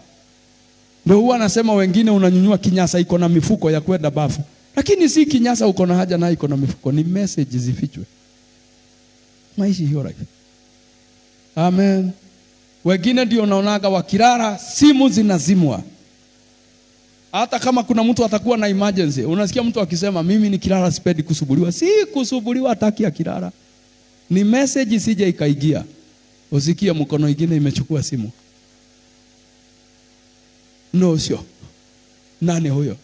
Ndio huwa anasema wengine unanyunyua kinyasa iko na mifuko ya kwenda bafu, lakini si kinyasa uko na haja na iko na mifuko, ni message zifichwe. Maishi hiyo life. Amen. Wengine ndio unaonaga wakilala simu zinazimwa. Hata kama kuna mtu atakuwa na emergency, unasikia mtu akisema mimi nikilala sipendi kusubuliwa. Si kusubuliwa, hataki akilala. Ni message sije ikaigia. Usikia mkono mwingine imechukua simu. No sio. Nani huyo?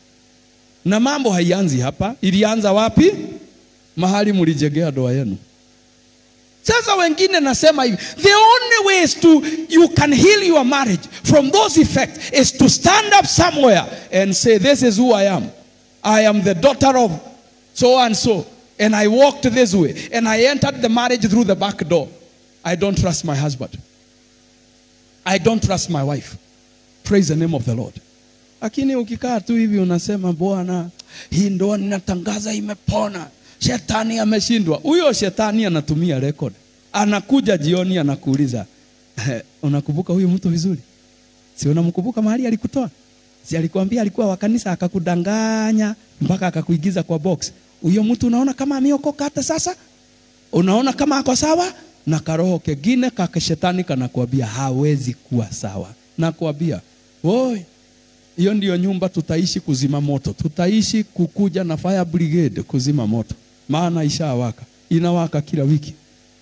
Na mambo haianzi hapa, ilianza wapi? Mahali mlijegea ndoa yenu. Sasa wengine nasema hivi, the only way is to, you can heal your marriage from those effects is to stand up somewhere and say this is who I am. I am the daughter of so and so, and I walked this way, and I entered the marriage through the back door. I don't trust my husband. I don't trust my wife. Praise the name of the Lord. Lakini ukikaa tu hivi unasema Bwana, hii ndoa ninatangaza imepona, shetani ameshindwa. Huyo shetani anatumia record. Anakuja jioni anakuuliza, unakumbuka huyu mtu vizuri? Si unamkumbuka mahali alikutoa? Si alikwambia alikuwa wa kanisa akakudanganya mpaka akakuigiza kwa box? Huyo mtu unaona kama ameokoka hata sasa? Unaona kama ako sawa? Na karoho kengine kakashetani kanakuambia hawezi kuwa sawa. Nakwambia, oi, hiyo ndio nyumba tutaishi kuzima moto. Tutaishi kukuja na fire brigade kuzima moto. Maana ishawaka. Inawaka kila wiki.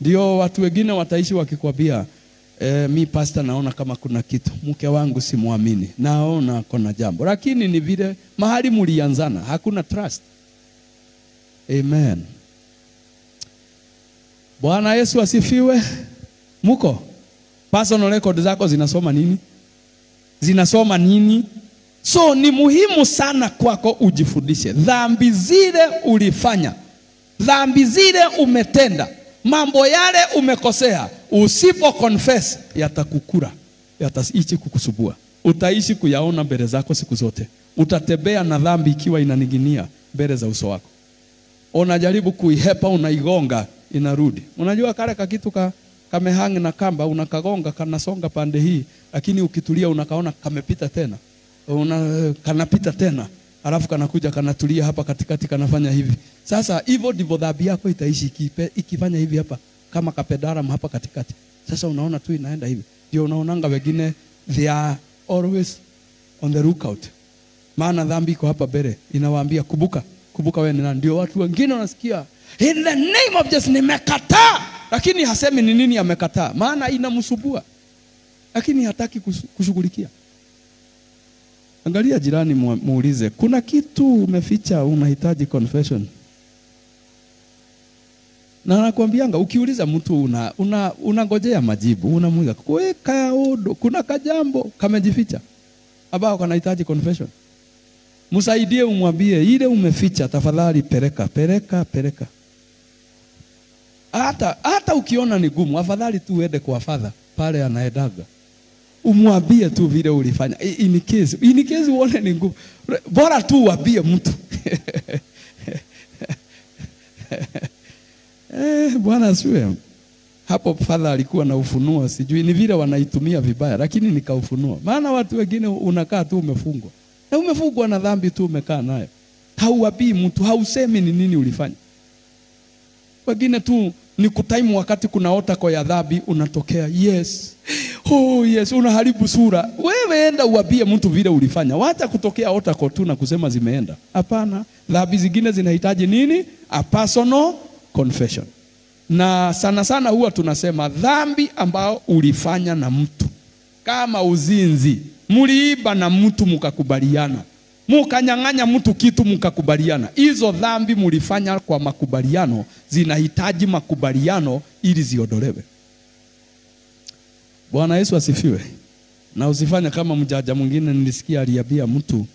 Ndio watu wengine wataishi wakikwambia, mi pastor naona kama kuna kitu. Mke wangu simuamini. Naona kuna jambo. Lakini ni vile mahali mlianzana, hakuna trust. Amen. Bwana Yesu asifiwe. Muko personal record zako zinasoma nini? zinasoma nini. So ni muhimu sana kwako ujifundishe dhambi zile ulifanya, dhambi zile umetenda, mambo yale umekosea. Usipo confess yatakukura, yataishi kukusubua. Utaishi kuyaona mbele zako siku zote. Utatembea na dhambi ikiwa inaniginia mbele za uso wako. Unajaribu kuihepa, unaigonga, inarudi. Unajua kale kakitu kamehangi na kamba, unakagonga kanasonga pande hii, lakini ukitulia unakaona kamepita tena. Kanapita tena. Alafu kanakuja kanatulia hapa katikati kanafanya hivi. Sasa hivyo ndivyo dhambi yako itaishi ikifanya hivi hapa kama kapedara hapa katikati. Sasa unaona tu inaenda hivi. Ndio unaonanga wengine they are always on the lookout. Maana dhambi iko hapa mbele inawaambia kumbuka wewe ni nani. Ndio watu wengine wanasikia in the name of Jesus nimekataa, lakini hasemi ni nini amekataa, maana inamsubua, lakini hataki kushughulikia. Angalia jirani, muulize, kuna kitu umeficha unahitaji confession? Na nakwambianga ukiuliza mtu unangojea majibu, unamuuliza kuweka odo, kuna kajambo kamejificha ambao kanahitaji confession. Msaidie, umwambie ile umeficha tafadhali peleka. Hata ukiona ni gumu, afadhali tu uende kwa father pale anaedaga. Umwambie tu vile ulifanya. In case uone ni ngumu, bora tu uambie mtu. Bwana asiwe. Hapo father alikuwa na ufunuo, sijui ni vile wanaitumia vibaya, lakini nikaufunua. Maana watu wengine unakaa tu umefungwa. Na umefungwa na dhambi tu umekaa nayo. Hauwabii mtu, hausemi ni nini ulifanya. Wengine tu ni kutaimu wakati kuna otako ya dhambi unatokea. Yes. Oh yes, unaharibu sura. Wewe enda uambie mtu vile ulifanya. Wacha kutokea otako tu na kusema zimeenda. Hapana, dhambi zingine zinahitaji nini? A personal confession. Na sana huwa tunasema dhambi ambao ulifanya na mtu. Kama uzinzi, muliiba na mtu mkakubaliana. Mukanyang'anya mtu kitu mkakubaliana. Hizo dhambi mulifanya kwa makubaliano, zinahitaji makubaliano ili ziondolewe. Bwana Yesu asifiwe. Na usifanye kama mjaja mwingine nilisikia aliambia mtu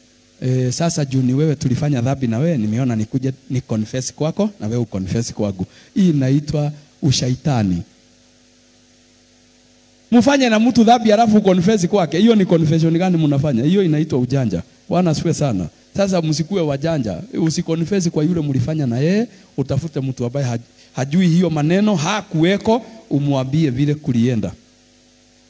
sasa juu ni wewe tulifanya dhambi na wewe nimeona nikuje ni confess kwako na wewe uconfess kwangu. Hii inaitwa ushaitani. Mfanye na mtu dhambi alafu confess kwake. Hiyo ni confession gani mnafanya? Hiyo inaitwa ujanja. Bwana asifiwe sana. Sasa msikue wajanja. Usikonfess kwa yule mlifanya na yeye, utafute mtu ambaye hajui hiyo maneno, hakuweko, umwambie vile kulienda.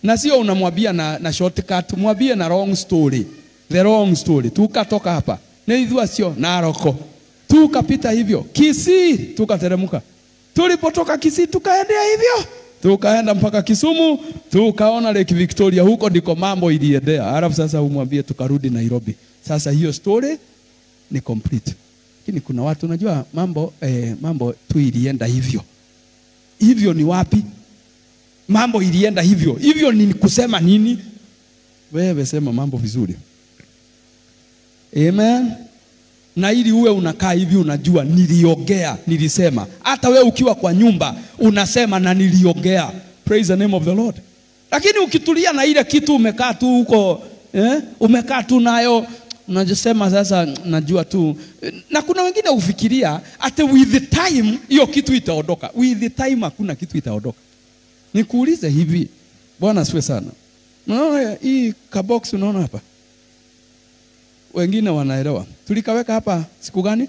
Na sio unamwambia na shortcut, mwambie na wrong story. The wrong story. Tukatoka hapa. Neidhua sio Naroko. Tukapita hivyo. Kisii tukateremka. Tulipotoka Kisii tukaendea hivyo. Tukaenda mpaka Kisumu, tukaona Lake Victoria, huko ndiko mambo iliendea. Alafu sasa umwambie tukarudi Nairobi. Sasa hiyo story ni complete. Lakini kuna watu unajua mambo tu ilienda hivyo. Hivyo ni wapi? Mambo ilienda hivyo. Hivyo ni kusema nini? Wewe sema mambo vizuri. Amen. Na ili uwe unakaa hivi unajua niliongea, nilisema. Hata wewe ukiwa kwa nyumba unasema na niliongea. Praise the name of the Lord. Lakini ukitulia na ile kitu umekaa tu huko, umekaa tu nayo, unajisema sasa najua tu. Na kuna wengine ufikiria ate with the time hiyo kitu itaondoka. With the time hakuna kitu itaondoka. Nikuulize hivi, Bwana asifiwe sana. Unaona hii kabox unaona hapa? Wengine wanaelewa. Tulikaweka hapa siku gani?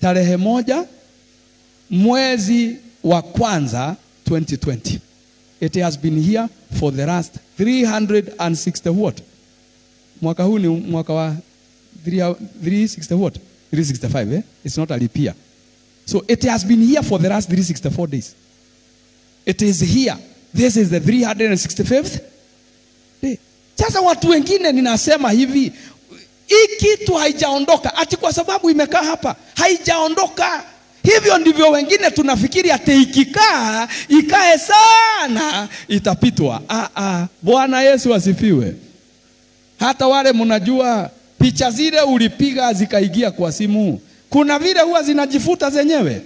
Tarehe 1 mwezi wa kwanza 2020. It has been here for the last 360 what? Mwaka huu ni mwaka wa 360 what? 365 It's not a leap year. So it has been here for the last 364 days. It is here. This is the 365th day. Sasa watu wengine ninasema hivi, hii kitu haijaondoka ati kwa sababu imekaa hapa, haijaondoka. Hivyo ndivyo wengine tunafikiri ati ikikaa, ikae sana, itapitwa. Bwana Yesu asifiwe. Hata wale mnajua picha zile ulipiga zikaingia kwa simu, kuna vile huwa zinajifuta zenyewe.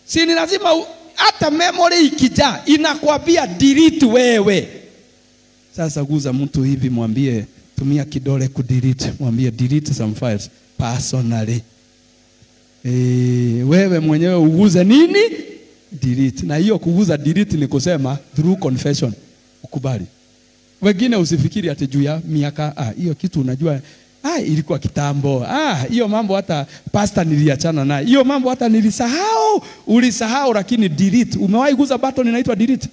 Si ni lazima hata memory ikijaa inakwambia delete wewe. Sasa guza mtu hivi, mwambie tumia kidole kudelete, mwambie delete some files personally. Wewe mwenyewe uguze nini? Delete. Na hiyo kuguza delete ni kusema through confession. Ukubali. Wengine usifikiri ati juu ya miaka hiyo kitu unajua ilikuwa kitambo. Hiyo mambo hata pastor niliachana nayo. Hiyo mambo hata nilisahau. Ulisahau lakini delete. Umewahi guza button inaitwa delete?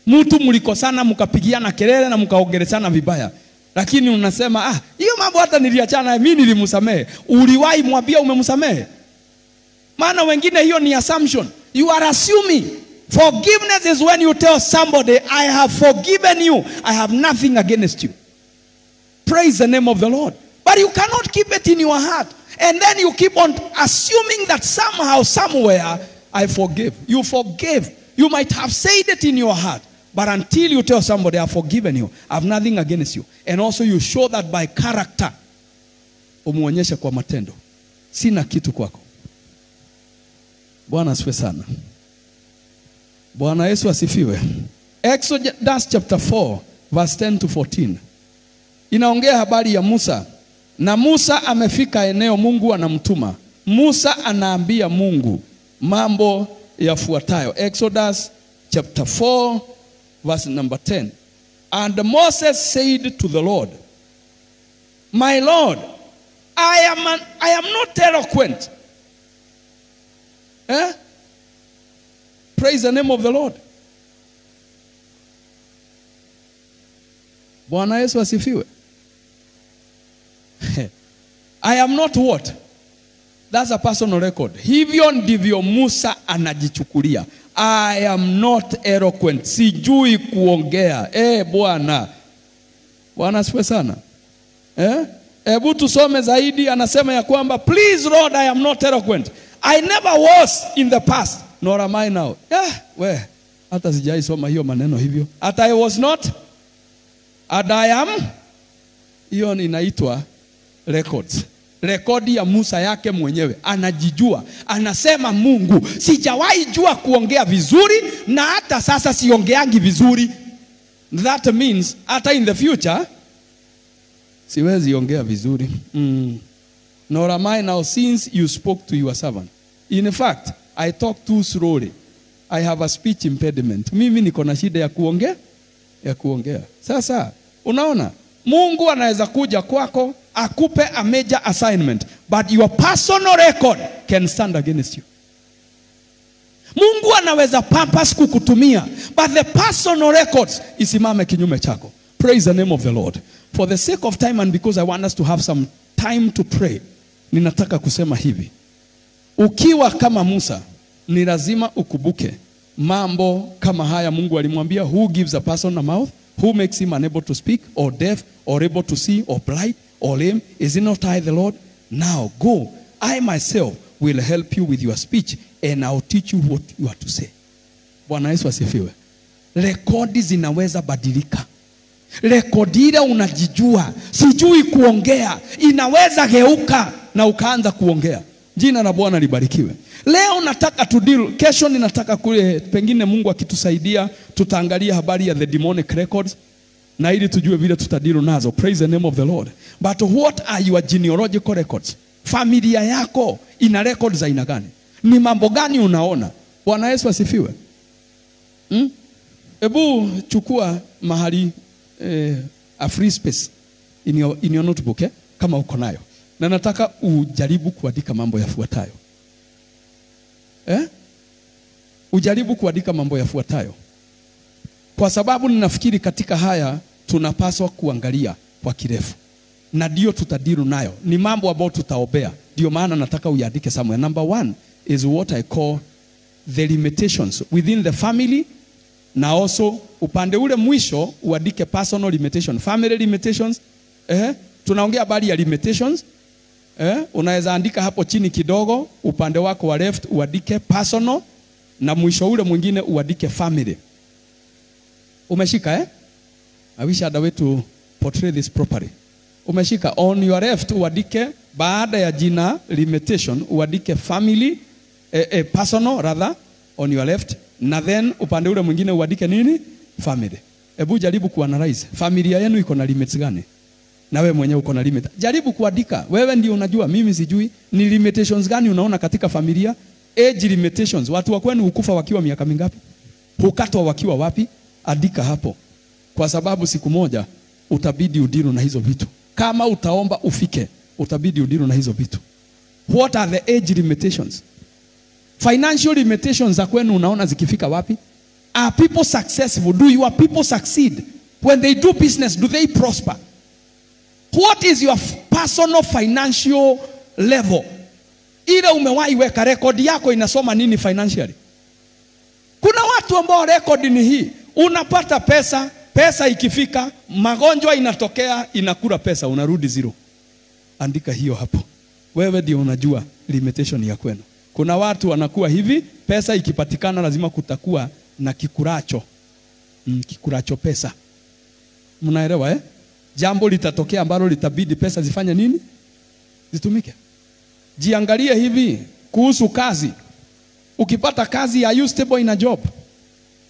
Mtu mlikosana mkapigiana kelele na mkaongeleshana vibaya. Lakini unasema hiyo mambo hata niliachana, mimi nilimsamehe. Uliwahi mwambia umemsamehe? Maana wengine hiyo ni assumption. You are assuming. Forgiveness is when you tell somebody, I have forgiven you. I have nothing against you. Praise the name of the Lord. But you cannot keep it in your heart. And then you keep on assuming that somehow, somewhere, I forgive. You forgive. You might have said it in your heart. But until you tell somebody, I have forgiven you, I have nothing against you. And also you show that by character. Umuonyeshe kwa matendo. Sina kitu kwako. Bwana asifiwe sana. Bwana Yesu asifiwe. Exodus chapter 4 verse 10 to 14. Inaongea habari ya Musa. Na Musa amefika eneo Mungu anamtuma. Musa anaambia Mungu mambo yafuatayo. Exodus chapter 4 verse number 10. And Moses said to the Lord, my Lord, I am not eloquent. Praise the name of the Lord. Bwana Yesu asifiwe. I am not what? That's a personal record. Hivyo ndivyo Musa anajichukulia. I am not eloquent. Sijui kuongea. Bwana. Bwana asifiwe sana. Hebu tusome zaidi, anasema ya kwamba please Lord, I am not eloquent. I never was in the past, nor am I now. Hata sijai soma hiyo maneno hivyo. At I was not, and I am. Hiyo inaitwa records. Rekodi ya Musa yake mwenyewe. Anajijua. Anasema Mungu, sijawahi jua kuongea vizuri na hata sasa siongeangi vizuri. That means hata in the future siwezi ongea vizuri. Nor am I now since you spoke to your servant. In fact, I talk too slowly. I have a speech impediment. Mimi niko na shida ya kuongea. Sasa, unaona, Mungu anaweza kuja kwako, akupe a major assignment, but your personal record can stand against you. Mungu anaweza purpose kukutumia, but the personal records isimame kinyume chako. Praise the name of the Lord. For the sake of time and because I want us to have some time to pray, ninataka kusema hivi. Ukiwa kama Musa, ni lazima ukubuke mambo kama haya. Mungu alimwambia, who gives a person a mouth? Who makes him unable to speak, or deaf, or able to see, or blind, or lame? Is it not I, the Lord? Now go. I myself will help you with your speech, and I'll teach you what you are to say. Bwana Yesu asifiwe. Rekodi zinaweza badilika. Rekodi ile unajijua, sijui kuongea, inaweza geuka na ukaanza kuongea. Jina la Bwana libarikiwe. Leo nataka tudeal, kesho ninataka kule, pengine Mungu akitusaidia tutaangalia habari ya the demonic records na ili tujue vile tutadilu nazo. Praise the name of the Lord. But what are your genealogical records? Familia yako ina records za aina gani? Ni mambo gani unaona? Bwana Yesu asifiwe. Ebu chukua mahali a free space in your notebook, kama uko nayo. Na nataka ujaribu kuandika mambo yafuatayo. Ujaribu kuandika mambo yafuatayo. Kwa sababu ninafikiri katika haya tunapaswa kuangalia kwa kirefu. Na ndio tutadiru nayo. Ni mambo ambayo tutaobea. Ndio maana nataka uandike somewhere. Number 1 is what I call the limitations within the family. Na also upande ule mwisho uandike personal limitation, family limitations. Tunaongea habari ya limitations. Unaweza andika hapo chini kidogo, upande wako wa left uandike personal, na mwisho ule mwingine uandike family. Umeshika I wish I'd way to portray this properly. Umeshika. On your left uandike, baada ya jina limitation uandike family, personal rather on your left, na then upande ule mwingine uandike nini? Family. Hebu jaribu kuanalyze. Familia yenu iko na limits gani? Na wewe mwenyewe uko na limit. Jaribu kuandika. Wewe ndio unajua, mimi sijui. Ni limitations gani unaona katika familia? Age limitations. Watu wa kwenu hukufa wakiwa miaka mingapi? Hukatwa wakiwa wapi? Andika hapo. Kwa sababu siku moja utabidi udiru na hizo vitu. Kama utaomba ufike, utabidi udiru na hizo vitu. What are the age limitations? Financial limitations za kwenu unaona zikifika wapi? Are people successful? Do your people succeed? When they do business, do they prosper? What is your personal financial level? Ile umewahi weka record yako inasoma nini financially? Kuna watu ambao record ni hii. Unapata pesa, pesa ikifika, magonjwa inatokea, inakula pesa, unarudi zero. Andika hiyo hapo. Wewe ndio unajua limitation ya kwenu. Kuna watu wanakuwa hivi, pesa ikipatikana lazima kutakuwa na kikuracho. Kikuracho pesa. Mnaelewa eh? Jambo litatokea ambalo litabidi pesa zifanye nini? Zitumike. Jiangalie hivi kuhusu kazi. Ukipata kazi, are you stable in a job?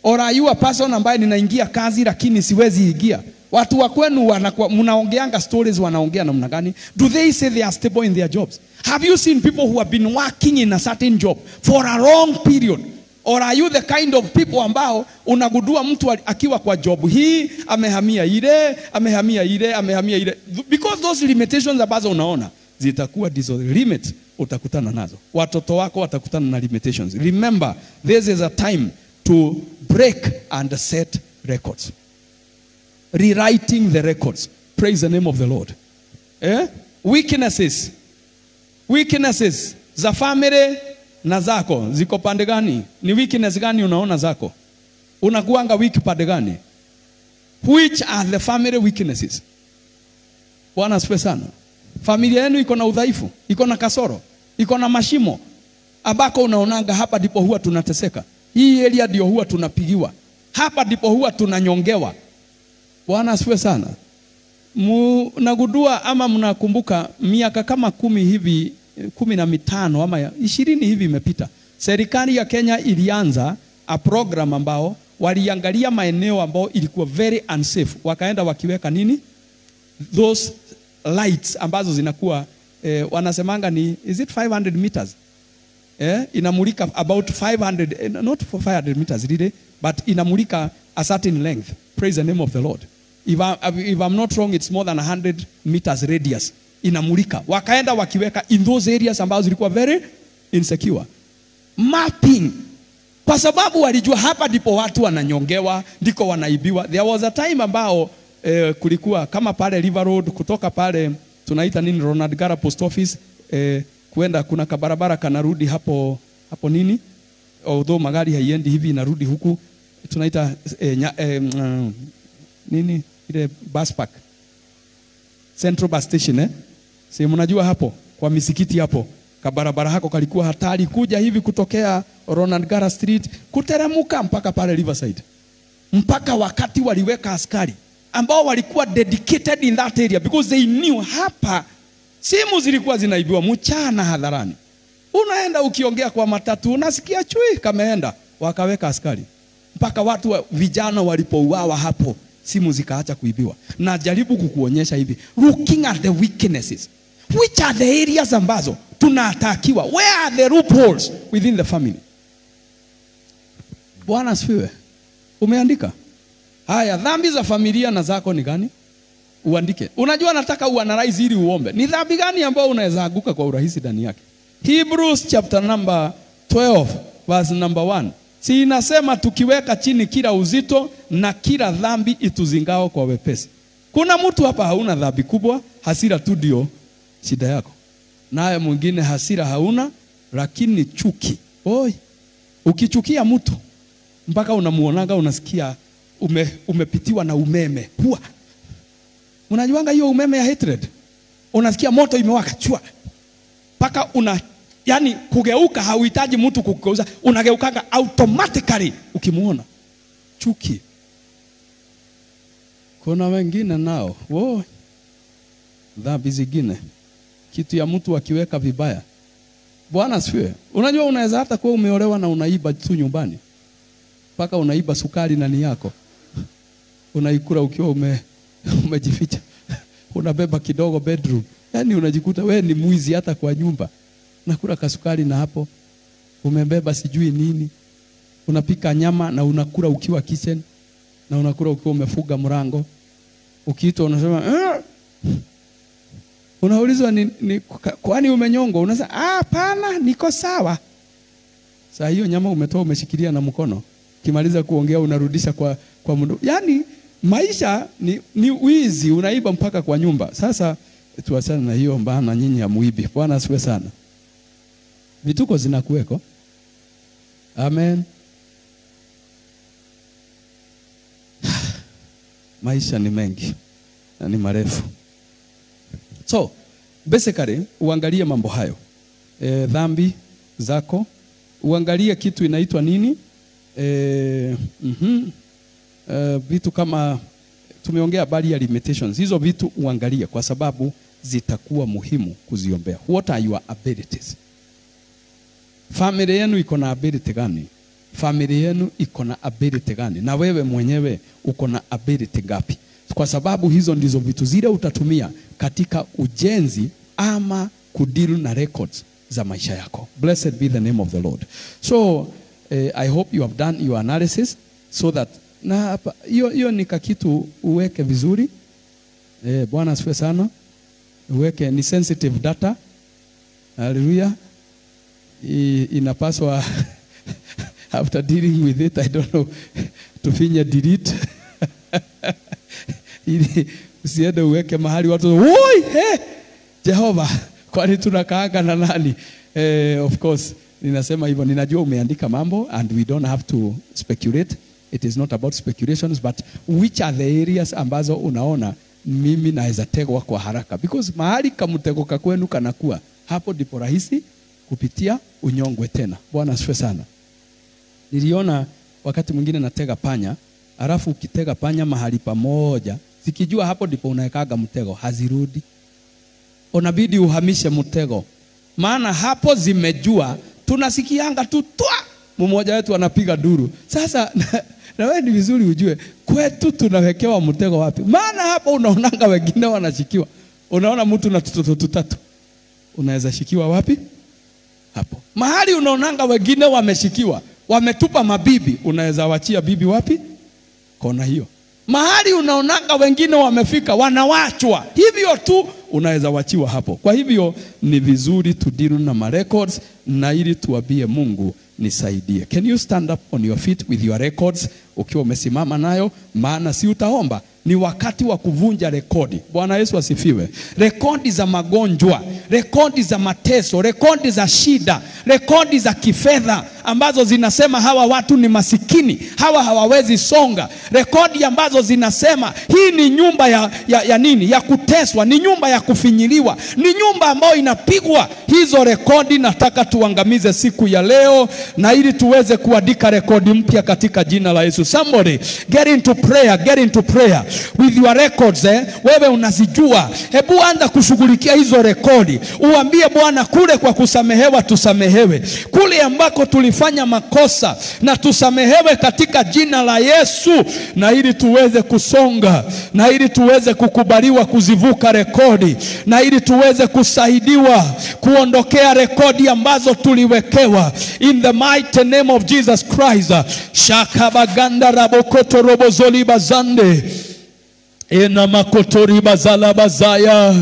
Or are you a person ambaye ninaingia kazi lakini siwezi ingia? Watu wa kwenu wanakuwa mnaongeanga stories, wanaongea namna gani? Do they say they are stable in their jobs? Have you seen people who have been working in a certain job for a long period? Or are you the kind of people ambao unagundua mtu akiwa kwa job hii amehamia ile, amehamia ile, amehamia ile? Because those limitations ambazo unaona zitakuwa dizo limit utakutana nazo. Watoto wako watakutana na limitations. Remember, this is a time to break and set records. Rewriting the records. Praise the name of the Lord. Weaknesses. Weaknesses za family na zako ziko pande gani? Ni weakness gani unaona zako? Unakuanga weak pande gani? Which are the family weaknesses? Bwana asifiwe sana. Familia yenu iko na udhaifu, iko na kasoro, iko na mashimo ambako unaonanga hapa ndipo huwa tunateseka. Hii area ndio huwa tunapigiwa. Hapa ndipo huwa tunanyongewa. Bwana asifiwe sana. Mnagundua ama mnakumbuka miaka kama 10 hivi, 15 ama 20 hivi imepita. Serikali ya Kenya ilianza a program ambao waliangalia maeneo ambao ilikuwa very unsafe. Wakaenda wakiweka nini? Those lights ambazo zinakuwa wanasemanga ni is it 500 meters? Inamulika about 500, not for 500 meters really, but inamulika a certain length. Praise the name of the Lord. If I'm not wrong, it's more than 100 meters radius. Inamulika. Wakaenda wakiweka in those areas ambazo zilikuwa very insecure. Mapping. Kwa sababu walijua hapa ndipo watu wananyongewa, ndiko wanaibiwa. There was a time ambao kulikuwa kama pale River Road, kutoka pale tunaita nini, Ronald Gara Post Office, kuenda kuna kabarabara kanarudi hapo nini, although magari haiendi hivi, inarudi huku tunaita nini ile bus park, Central Bus Station si mnajua hapo kwa misikiti hapo, kabarabara hako kalikuwa hatari kuja hivi kutokea Ronald Gara Street kuteremuka mpaka pale Riverside. Mpaka wakati waliweka askari ambao walikuwa dedicated in that area because they knew hapa simu zilikuwa zinaibiwa mchana hadharani. Unaenda ukiongea kwa matatu unasikia chui kameenda, wakaweka askari. Mpaka watu vijana walipouawa hapo simu zikaacha kuibiwa. Na jaribu kukuonyesha hivi, looking at the weaknesses, which are the areas ambazo tunatakiwa, where are the loopholes within the family? Bwana asifiwe. Umeandika? Haya, dhambi za familia na zako ni gani? Uandike. Unajua nataka uanalyze ili uombe. Ni dhambi gani ambayo unaweza anguka kwa urahisi ndani yake? Hebrews chapter number 12 verse number 1. Si inasema tukiweka chini kila uzito na kila dhambi ituzingao kwa wepesi. Kuna mtu hapa hauna dhambi kubwa, hasira tu ndio shida yako. Naye mwingine hasira hauna, lakini chuki. Oi. Ukichukia mtu mpaka unamuonaga unasikia umepitiwa na umeme. Hua. Unajuanga hiyo umeme ya hatred? Unasikia moto imewaka chua. Paka yani kugeuka hauhitaji mtu kukugeuza, unageukanga automatically ukimuona. Chuki. Kuna wengine nao, dhambi zingine kitu ya mtu akiweka vibaya. Bwana asifiwe. Unajua unaweza hata kuwa umeolewa na unaiba tu nyumbani. Paka unaiba sukari ndani yako. unaikula ukiwa umejificha. Unabeba kidogo bedroom. Yaani unajikuta wewe ni mwizi hata kwa nyumba. Unakula kasukari na hapo umebeba sijui nini. Unapika nyama na unakula ukiwa kitchen na unakula ukiwa umefuga mlango. Ukiitwa unasema unaulizwa ni kwani umenyongwa? Unasema hapana, niko sawa. Saa hiyo nyama umetoa umeshikilia na mkono. Kimaliza kuongea unarudisha kwa mdomo. Yaani maisha ni wizi, unaiba mpaka kwa nyumba. Sasa tuachane na hiyo mbana, nyinyi ya muibi. Bwana asifiwe sana. Vituko zinakuweko. Amen. Maisha ni mengi na ni marefu. So, basically uangalie mambo hayo. Dhambi zako, uangalie kitu inaitwa nini? Vitu kama tumeongea habari ya limitations. Hizo vitu uangalie kwa sababu zitakuwa muhimu kuziombea. What are your abilities? Family yenu iko na ability gani? Family yenu iko na ability gani? Na wewe mwenyewe uko na ability ngapi? Kwa sababu hizo ndizo vitu zile utatumia katika ujenzi ama kudeal na records za maisha yako. Blessed be the name of the Lord. So I hope you have done your analysis so that na hiyo ni kitu uweke vizuri. Bwana asifiwe sana. Uweke ni sensitive data. Hallelujah. Inapaswa after dealing with it, I don't know, tufinye delete. Ili usiende uweke mahali watu woi Jehova kwani tunakaaga na nani? Of course ninasema hivyo, ninajua umeandika mambo and we don't have to speculate. It is not about speculations, but which are the areas ambazo unaona mimi naweza tegwa kwa haraka, because mahali kamtego kwenu kanakuwa hapo ndipo rahisi kupitia unyongwe tena. Bwana asifiwe sana. Niliona wakati mwingine natega panya, alafu ukitega panya mahali pamoja, sikijua hapo ndipo unawekaga mtego, hazirudi. Unabidi uhamishe mtego. Maana hapo zimejua, tunasikianga tu twa, mmoja wetu anapiga duru. Sasa na wewe ni vizuri ujue kwetu tunawekewa mtego wapi. Maana hapo unaonanga wengine wanashikiwa. Unaona mtu na tutatu. Unaweza shikiwa wapi? Hapo. Mahali unaonanga wengine wameshikiwa, wametupa mabibi, unaweza wachia bibi wapi? Kona hiyo. Mahali unaonanga wengine wamefika, wanawachwa, hivyo tu unaweza wachiwa hapo. Kwa hivyo ni vizuri to deal na ma records na ili tuambie Mungu nisaidie. Can you stand up on your feet with your records ukiwa umesimama nayo? Maana si utaomba, ni wakati wa kuvunja rekodi. Bwana Yesu asifiwe. Rekodi za magonjwa, rekodi za mateso, rekodi za shida, rekodi za kifedha ambazo zinasema hawa watu ni masikini, hawa hawawezi songa. Rekodi ambazo zinasema hii ni nyumba ya nini? Ya kuteswa, ni nyumba ya kufinyiliwa, ni nyumba ambayo inapigwa. Hizo rekodi nataka tuangamize siku ya leo, na ili tuweze kuandika rekodi mpya katika jina la Yesu. Somebody get into prayer with your records. Wewe unazijua, hebu anza kushughulikia hizo rekodi. Uambie Bwana, kule kwa kusamehewa tusamehewe, kule ambako tulifanya makosa na tusamehewe katika jina la Yesu, na ili tuweze kusonga, na ili tuweze kukubaliwa kuzivuka rekodi, na ili tuweze kusaidiwa kuondokea rekodi ambazo tuliwekewa. In the mighty name of Jesus Christ. Shakabaganda rabokoto robozoli bazande ena makotori bazala bazaya.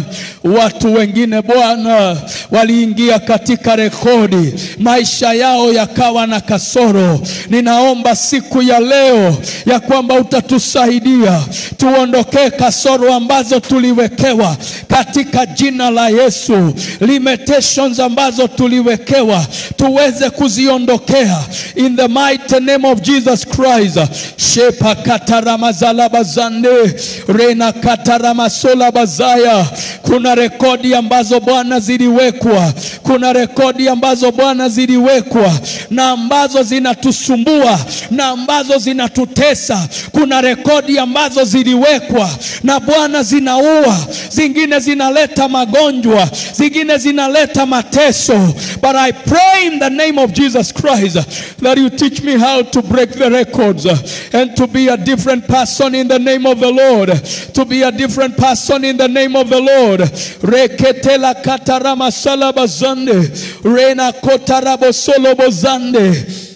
Watu wengine Bwana waliingia katika rekodi, maisha yao yakawa na kasoro. Ninaomba siku ya leo ya kwamba utatusaidia tuondokee kasoro ambazo tuliwekewa katika jina la Yesu. Limitations ambazo tuliwekewa tuweze kuziondokea in the mighty name of Jesus Christ. Shepa kataramazala bazande rena kataramasola bazaya. Kuna rekodi ambazo Bwana ziliwekwa. Kuna rekodi ambazo Bwana ziliwekwa na ambazo zinatusumbua na ambazo zinatutesa. Kuna rekodi ambazo ziliwekwa na Bwana zinaua, zingine zinaleta magonjwa, zingine zinaleta mateso. But I pray in the name of Jesus Christ that you teach me how to break the records and to be a different person in the name of the Lord. To be a different person in the name of the Lord. Reketela katarama salabazande, rena kotarabo solobozande.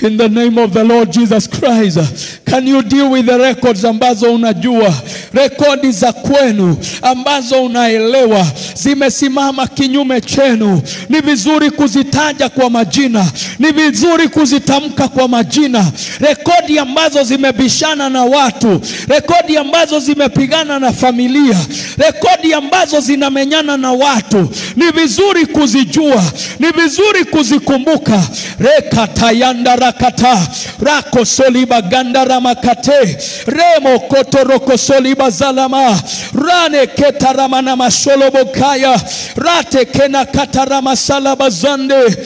In the name of the Lord Jesus Christ, can you deal with the records ambazo unajua? Rekodi za kwenu ambazo unaelewa zimesimama kinyume chenu. Ni vizuri kuzitaja kwa majina. Ni vizuri kuzitamka kwa majina. Rekodi ambazo zimebishana na watu. Rekodi ambazo zimepigana na familia. Rekodi ambazo zinamenyana na watu. Ni vizuri kuzijua. Ni vizuri kuzikumbuka. Rekatayanda rakata rako soliba gandara makate remo kotoroko soliba zalama rane ketaramana masholobo kaya rate kena katarama salaba zande.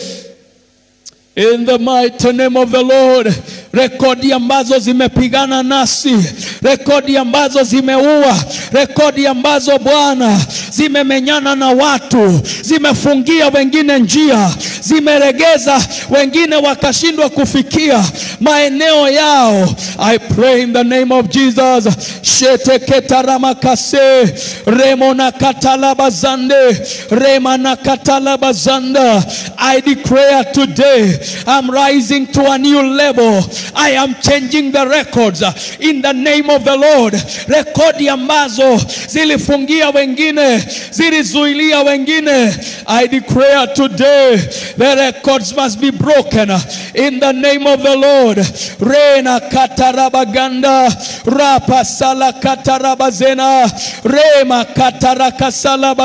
In the mighty name of the Lord, rekodi ambazo zimepigana nasi, rekodi ambazo zimeua, rekodi ambazo Bwana zimemenyana na watu, zimefungia wengine njia, zimeregeza wengine wakashindwa kufikia maeneo yao. I pray in the name of Jesus. Shete ketarama kase remona katalabazande remana katalabazanda. I declare today I'm rising to a new level. I am changing the records in the name of the Lord. Rekodi ambazo zilifungia wengine, zilizuilia wengine, I declare today the records must be broken in the name of the Lord. Rena katarabaganda rapa sala katarabazena rema katarakasala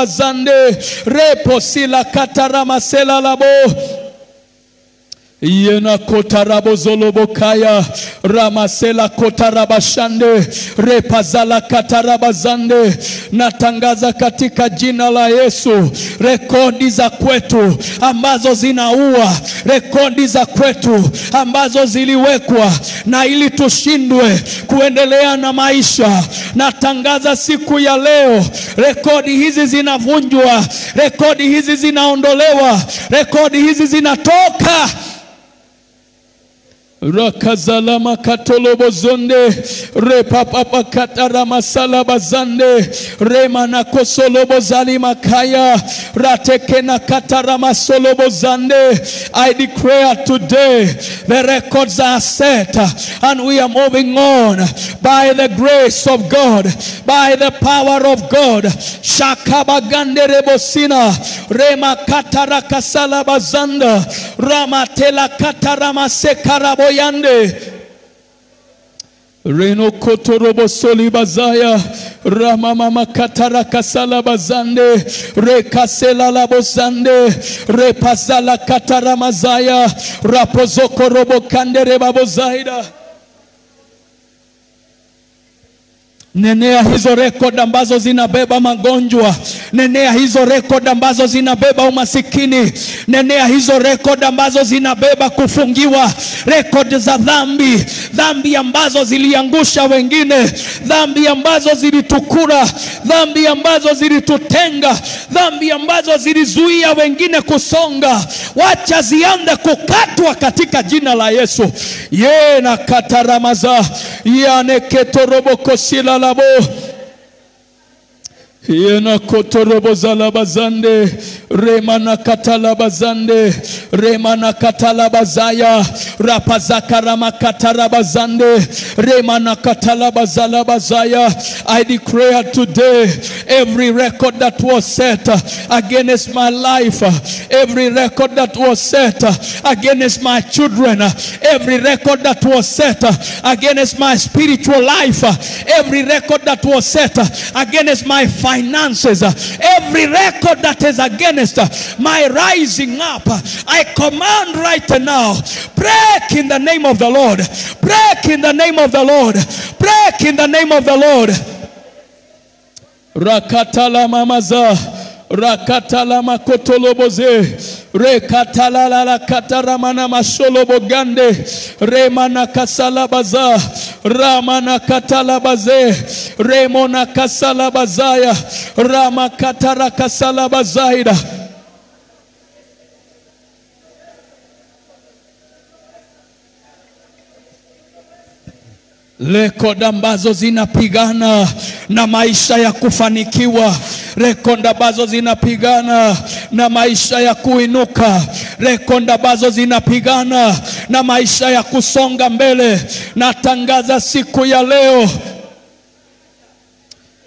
repo sila kataramasela labo. Yena kotarabo zolobokaya ramasela kotarabashande repazala katarabazande. Natangaza katika jina la Yesu, rekodi za kwetu ambazo zinaua, rekodi za kwetu ambazo ziliwekwa na ili tushindwe kuendelea na maisha, natangaza siku ya leo rekodi hizi zinavunjwa, rekodi hizi zinaondolewa, rekodi hizi zinatoka. Rakazalama katolobo zonde repapapa katarama salabazande remana kosolobo zalima kaya ratekena katarama solobo zande. I declare today the records are set and we are moving on by the grace of God, by the power of God. Shakabagande rebosina rema kataraka salabazanda ramatela katarama sekarabo yande reno kotorobo solibazaya ramama kataraka salabazande rekasela labozande repazala kataramazaya rapozoko robo kandere babozaida. Nenea hizo rekodi ambazo zinabeba magonjwa. Nenea hizo rekodi ambazo zinabeba umasikini. Nenea hizo rekodi ambazo zinabeba kufungiwa. Rekodi za dhambi. Dhambi ambazo ziliangusha wengine. Dhambi ambazo zilitukura. Dhambi ambazo zilitutenga. Dhambi ambazo zilizuia wengine kusonga. Wacha zianze kukatwa katika jina la Yesu. Yena kataramaza. Yane ketorobo kosila labo. Yena kotorobo zalabazande remana katalabazande remana katalabazaya rapazaka ramakatarabazande remana katalabazalabazaya. I declare today every record that was set against my life, every record that was set against my children, every record that was set against my spiritual life, every record that was set against my finances, every record that is against my rising up, I command right now, break in the name of the Lord, break in the name of the Lord, break in the name of the Lord. Rakatala mamaza. Rakatala makotoloboze. Rekatala la kataramana masholobogande. Remana kasalabaza. Ramana katalabaze. Remona kasalabazaya. Rama katara kasalabazaida. Rekodi ambazo zinapigana na maisha ya kufanikiwa. Rekodi ambazo zinapigana na maisha ya kuinuka. Rekodi ambazo zinapigana na maisha ya kusonga mbele. Natangaza siku ya leo.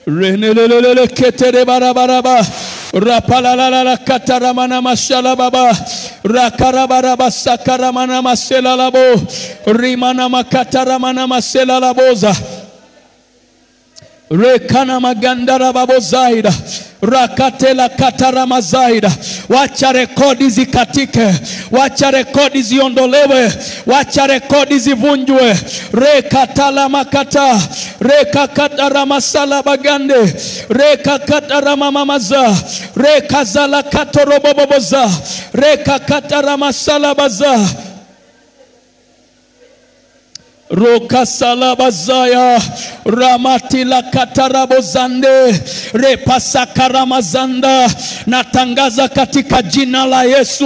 Renelelele ketere barabaraba. Rapalalala kataramana mashalababa. Rakarabaraba sakaramana maselalabo. Rimana makataramana maselalaboza. Rekana magandara babo zaida. Rakatela katarama zaida. Wacha rekodi zikatike. Wacha rekodi ziondolewe. Wacha rekodi zivunjwe. Rekatala makata. Rekakatara masala bagande. Rekakatara mamaza. Rekazala katoroboboza. Rekakatara masala baza. Roka salabazaya ramati la katarabozande repasa karamazanda. Natangaza katika jina la Yesu,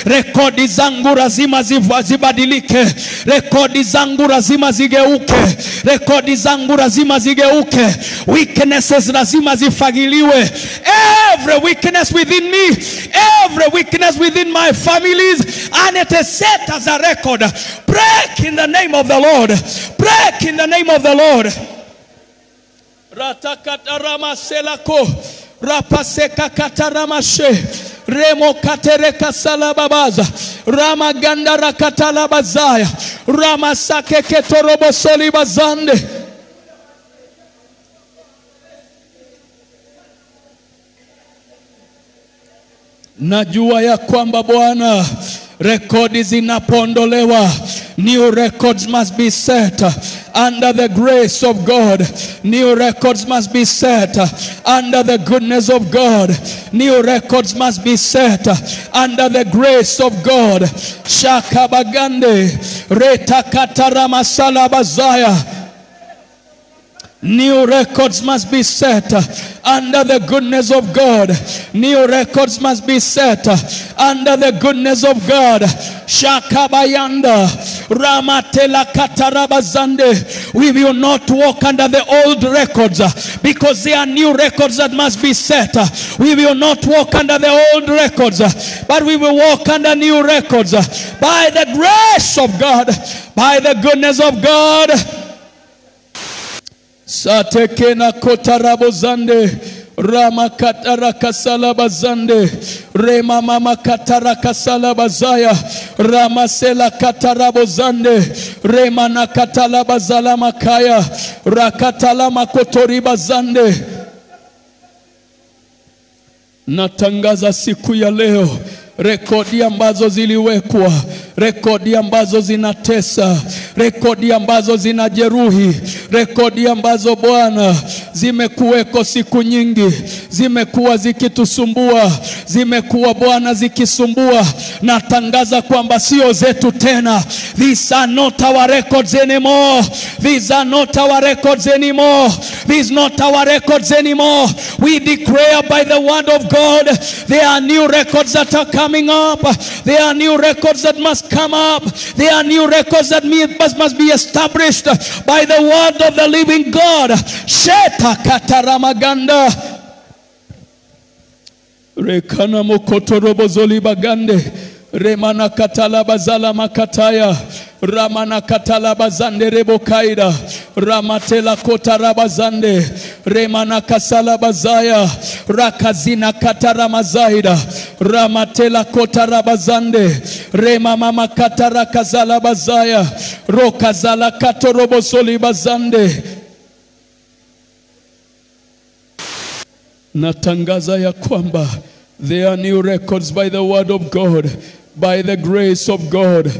rekodi zangu lazima zibadilike. Rekodi zangu lazima zigeuke. Rekodi zangu lazima zigeuke. Weaknesses lazima zifagiliwe. Every weakness within me, every weakness within my families, and it is set as a record. Break in the name of the Lord. Break in the name of the Lord. Ratakatarama selako. Rapaseka kataramashe. Remo katereka salababaza. Rama gandara katalabazaya. Rama sake ketorobo solibazande. Najua ya kwamba Bwana, rekodi zinapondolewa, new records must be set under the grace of God. New records must be set under the goodness of God. New records must be set under the grace of God. Shakabagande retakatara salabazaya. New records must be set under the goodness of God. New records must be set under the goodness of God. Shakabayanda Ramatela Katarabazande. We will not walk under the old records because there are new records that must be set. We will not walk under the old records, but we will walk under new records by the grace of God, by the goodness of God. Satekena kotarabozande. Rama katara kasala bazande. Rema mama katara kasala bazaya. Rama sela katarabozande. Rema na katala bazala makaya. Rakatala makotori bazande. Natangaza siku ya leo, rekodi ambazo ziliwekwa, rekodi ambazo zinatesa, rekodi ambazo zinajeruhi, rekodi ambazo Bwana zimekuweko siku nyingi, zimekuwa zikitusumbua, zimekuwa Bwana zikisumbua. Natangaza kwamba sio zetu tena. These are not our records anymore. These are not our records anymore. These are not our records anymore. We declare by the word of God, there are new records that are coming up. There are new records that must come up. There are new records that must be established by the word of the living God. Sheta kataramaganda. Rekana mokotorobo zoli bagande. Remana katala bazala makataya. Ramana katala bazande rebo kaida. Ramatela kota rabazande. Remana kasala bazaya. Rakazina katara mazaida. Ramatela kota rabazande. Rema mama katara kazala bazaya. Rokazala katorobo soli bazande. Natangaza ya kwamba there are new records by the word of God, by the grace of God,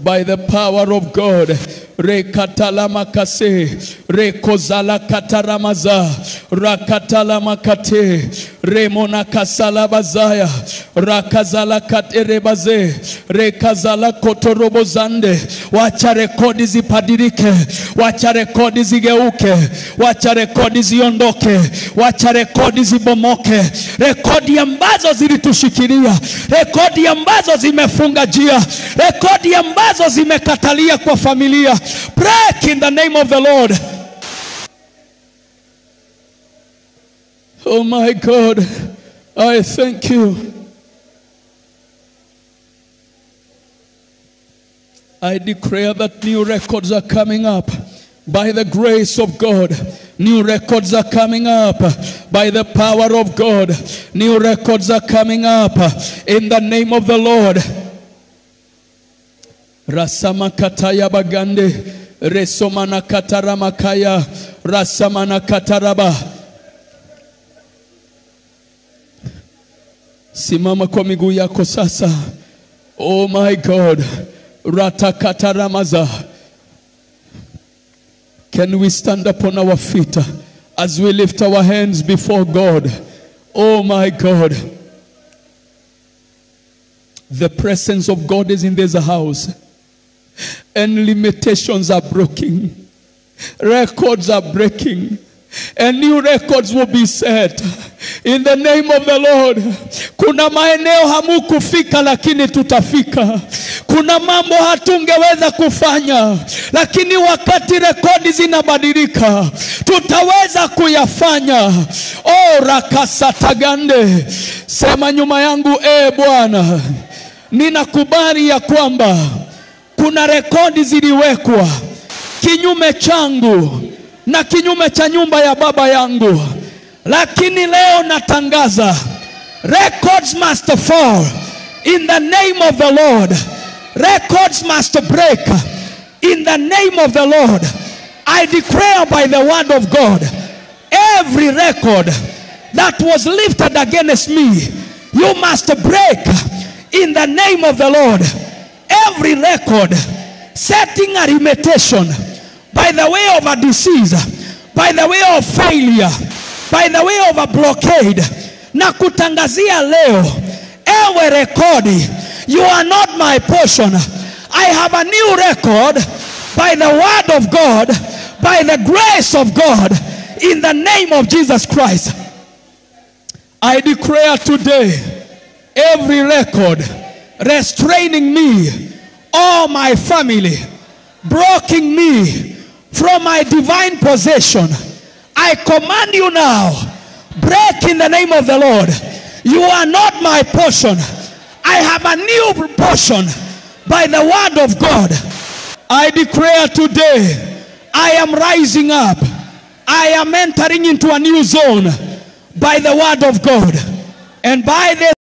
by the power of God. Rekatala makase, rekozala kataramaza, rakatala makate, remona kasala bazaya, rakazala katerebaze, rekazala kotorobozande. Wacha rekodi zipadirike, wacha rekodi zigeuke, wacha rekodi ziondoke, wacha rekodi zibomoke, rekodi ambazo zilitushikilia, rekodi ambazo zimefunga njia, rekodi ambazo zimekatalia kwa familia. Break in the name of the Lord. Oh my God, I thank you. I declare that new records are coming up by the grace of God. New records are coming up by the power of God. New records are coming up in the name of the Lord. Rasama kataya bagande, resomana katarama kaya, rasamana kataraba. Simama kwa miguu yako sasa. Oh my God. Ratakataramaza. Can we stand upon our feet as we lift our hands before God? Oh my God. The presence of God is in this house. And limitations are breaking. Records are breaking. And new records will be set in the name of the Lord. Kuna maeneo hamukufika lakini tutafika. Kuna mambo hatungeweza kufanya lakini wakati rekodi zinabadilika tutaweza kuyafanya. Oh rakasatagande. Sema nyuma yangu, Bwana, ninakubali ya kwamba kuna rekodi ziliwekwa kinyume changu na kinyume cha nyumba ya baba yangu, lakini leo natangaza records must fall in the name of the Lord. Records must break in the name of the Lord. I declare by the word of God, every record that was lifted against me, you must break in the name of the Lord. Every record setting a limitation by the way of a disease, by the way of failure, by the way of a blockade, na kutangazia leo, ewe rekodi, you are not my portion. I have a new record by the word of God, by the grace of God, in the name of Jesus Christ. I declare today, every record restraining me, all my family, blocking me from my divine possession, I command you now, break in the name of the Lord. You are not my portion. I have a new portion by the word of God. I declare today, I am rising up. I am entering into a new zone by the word of God. And by the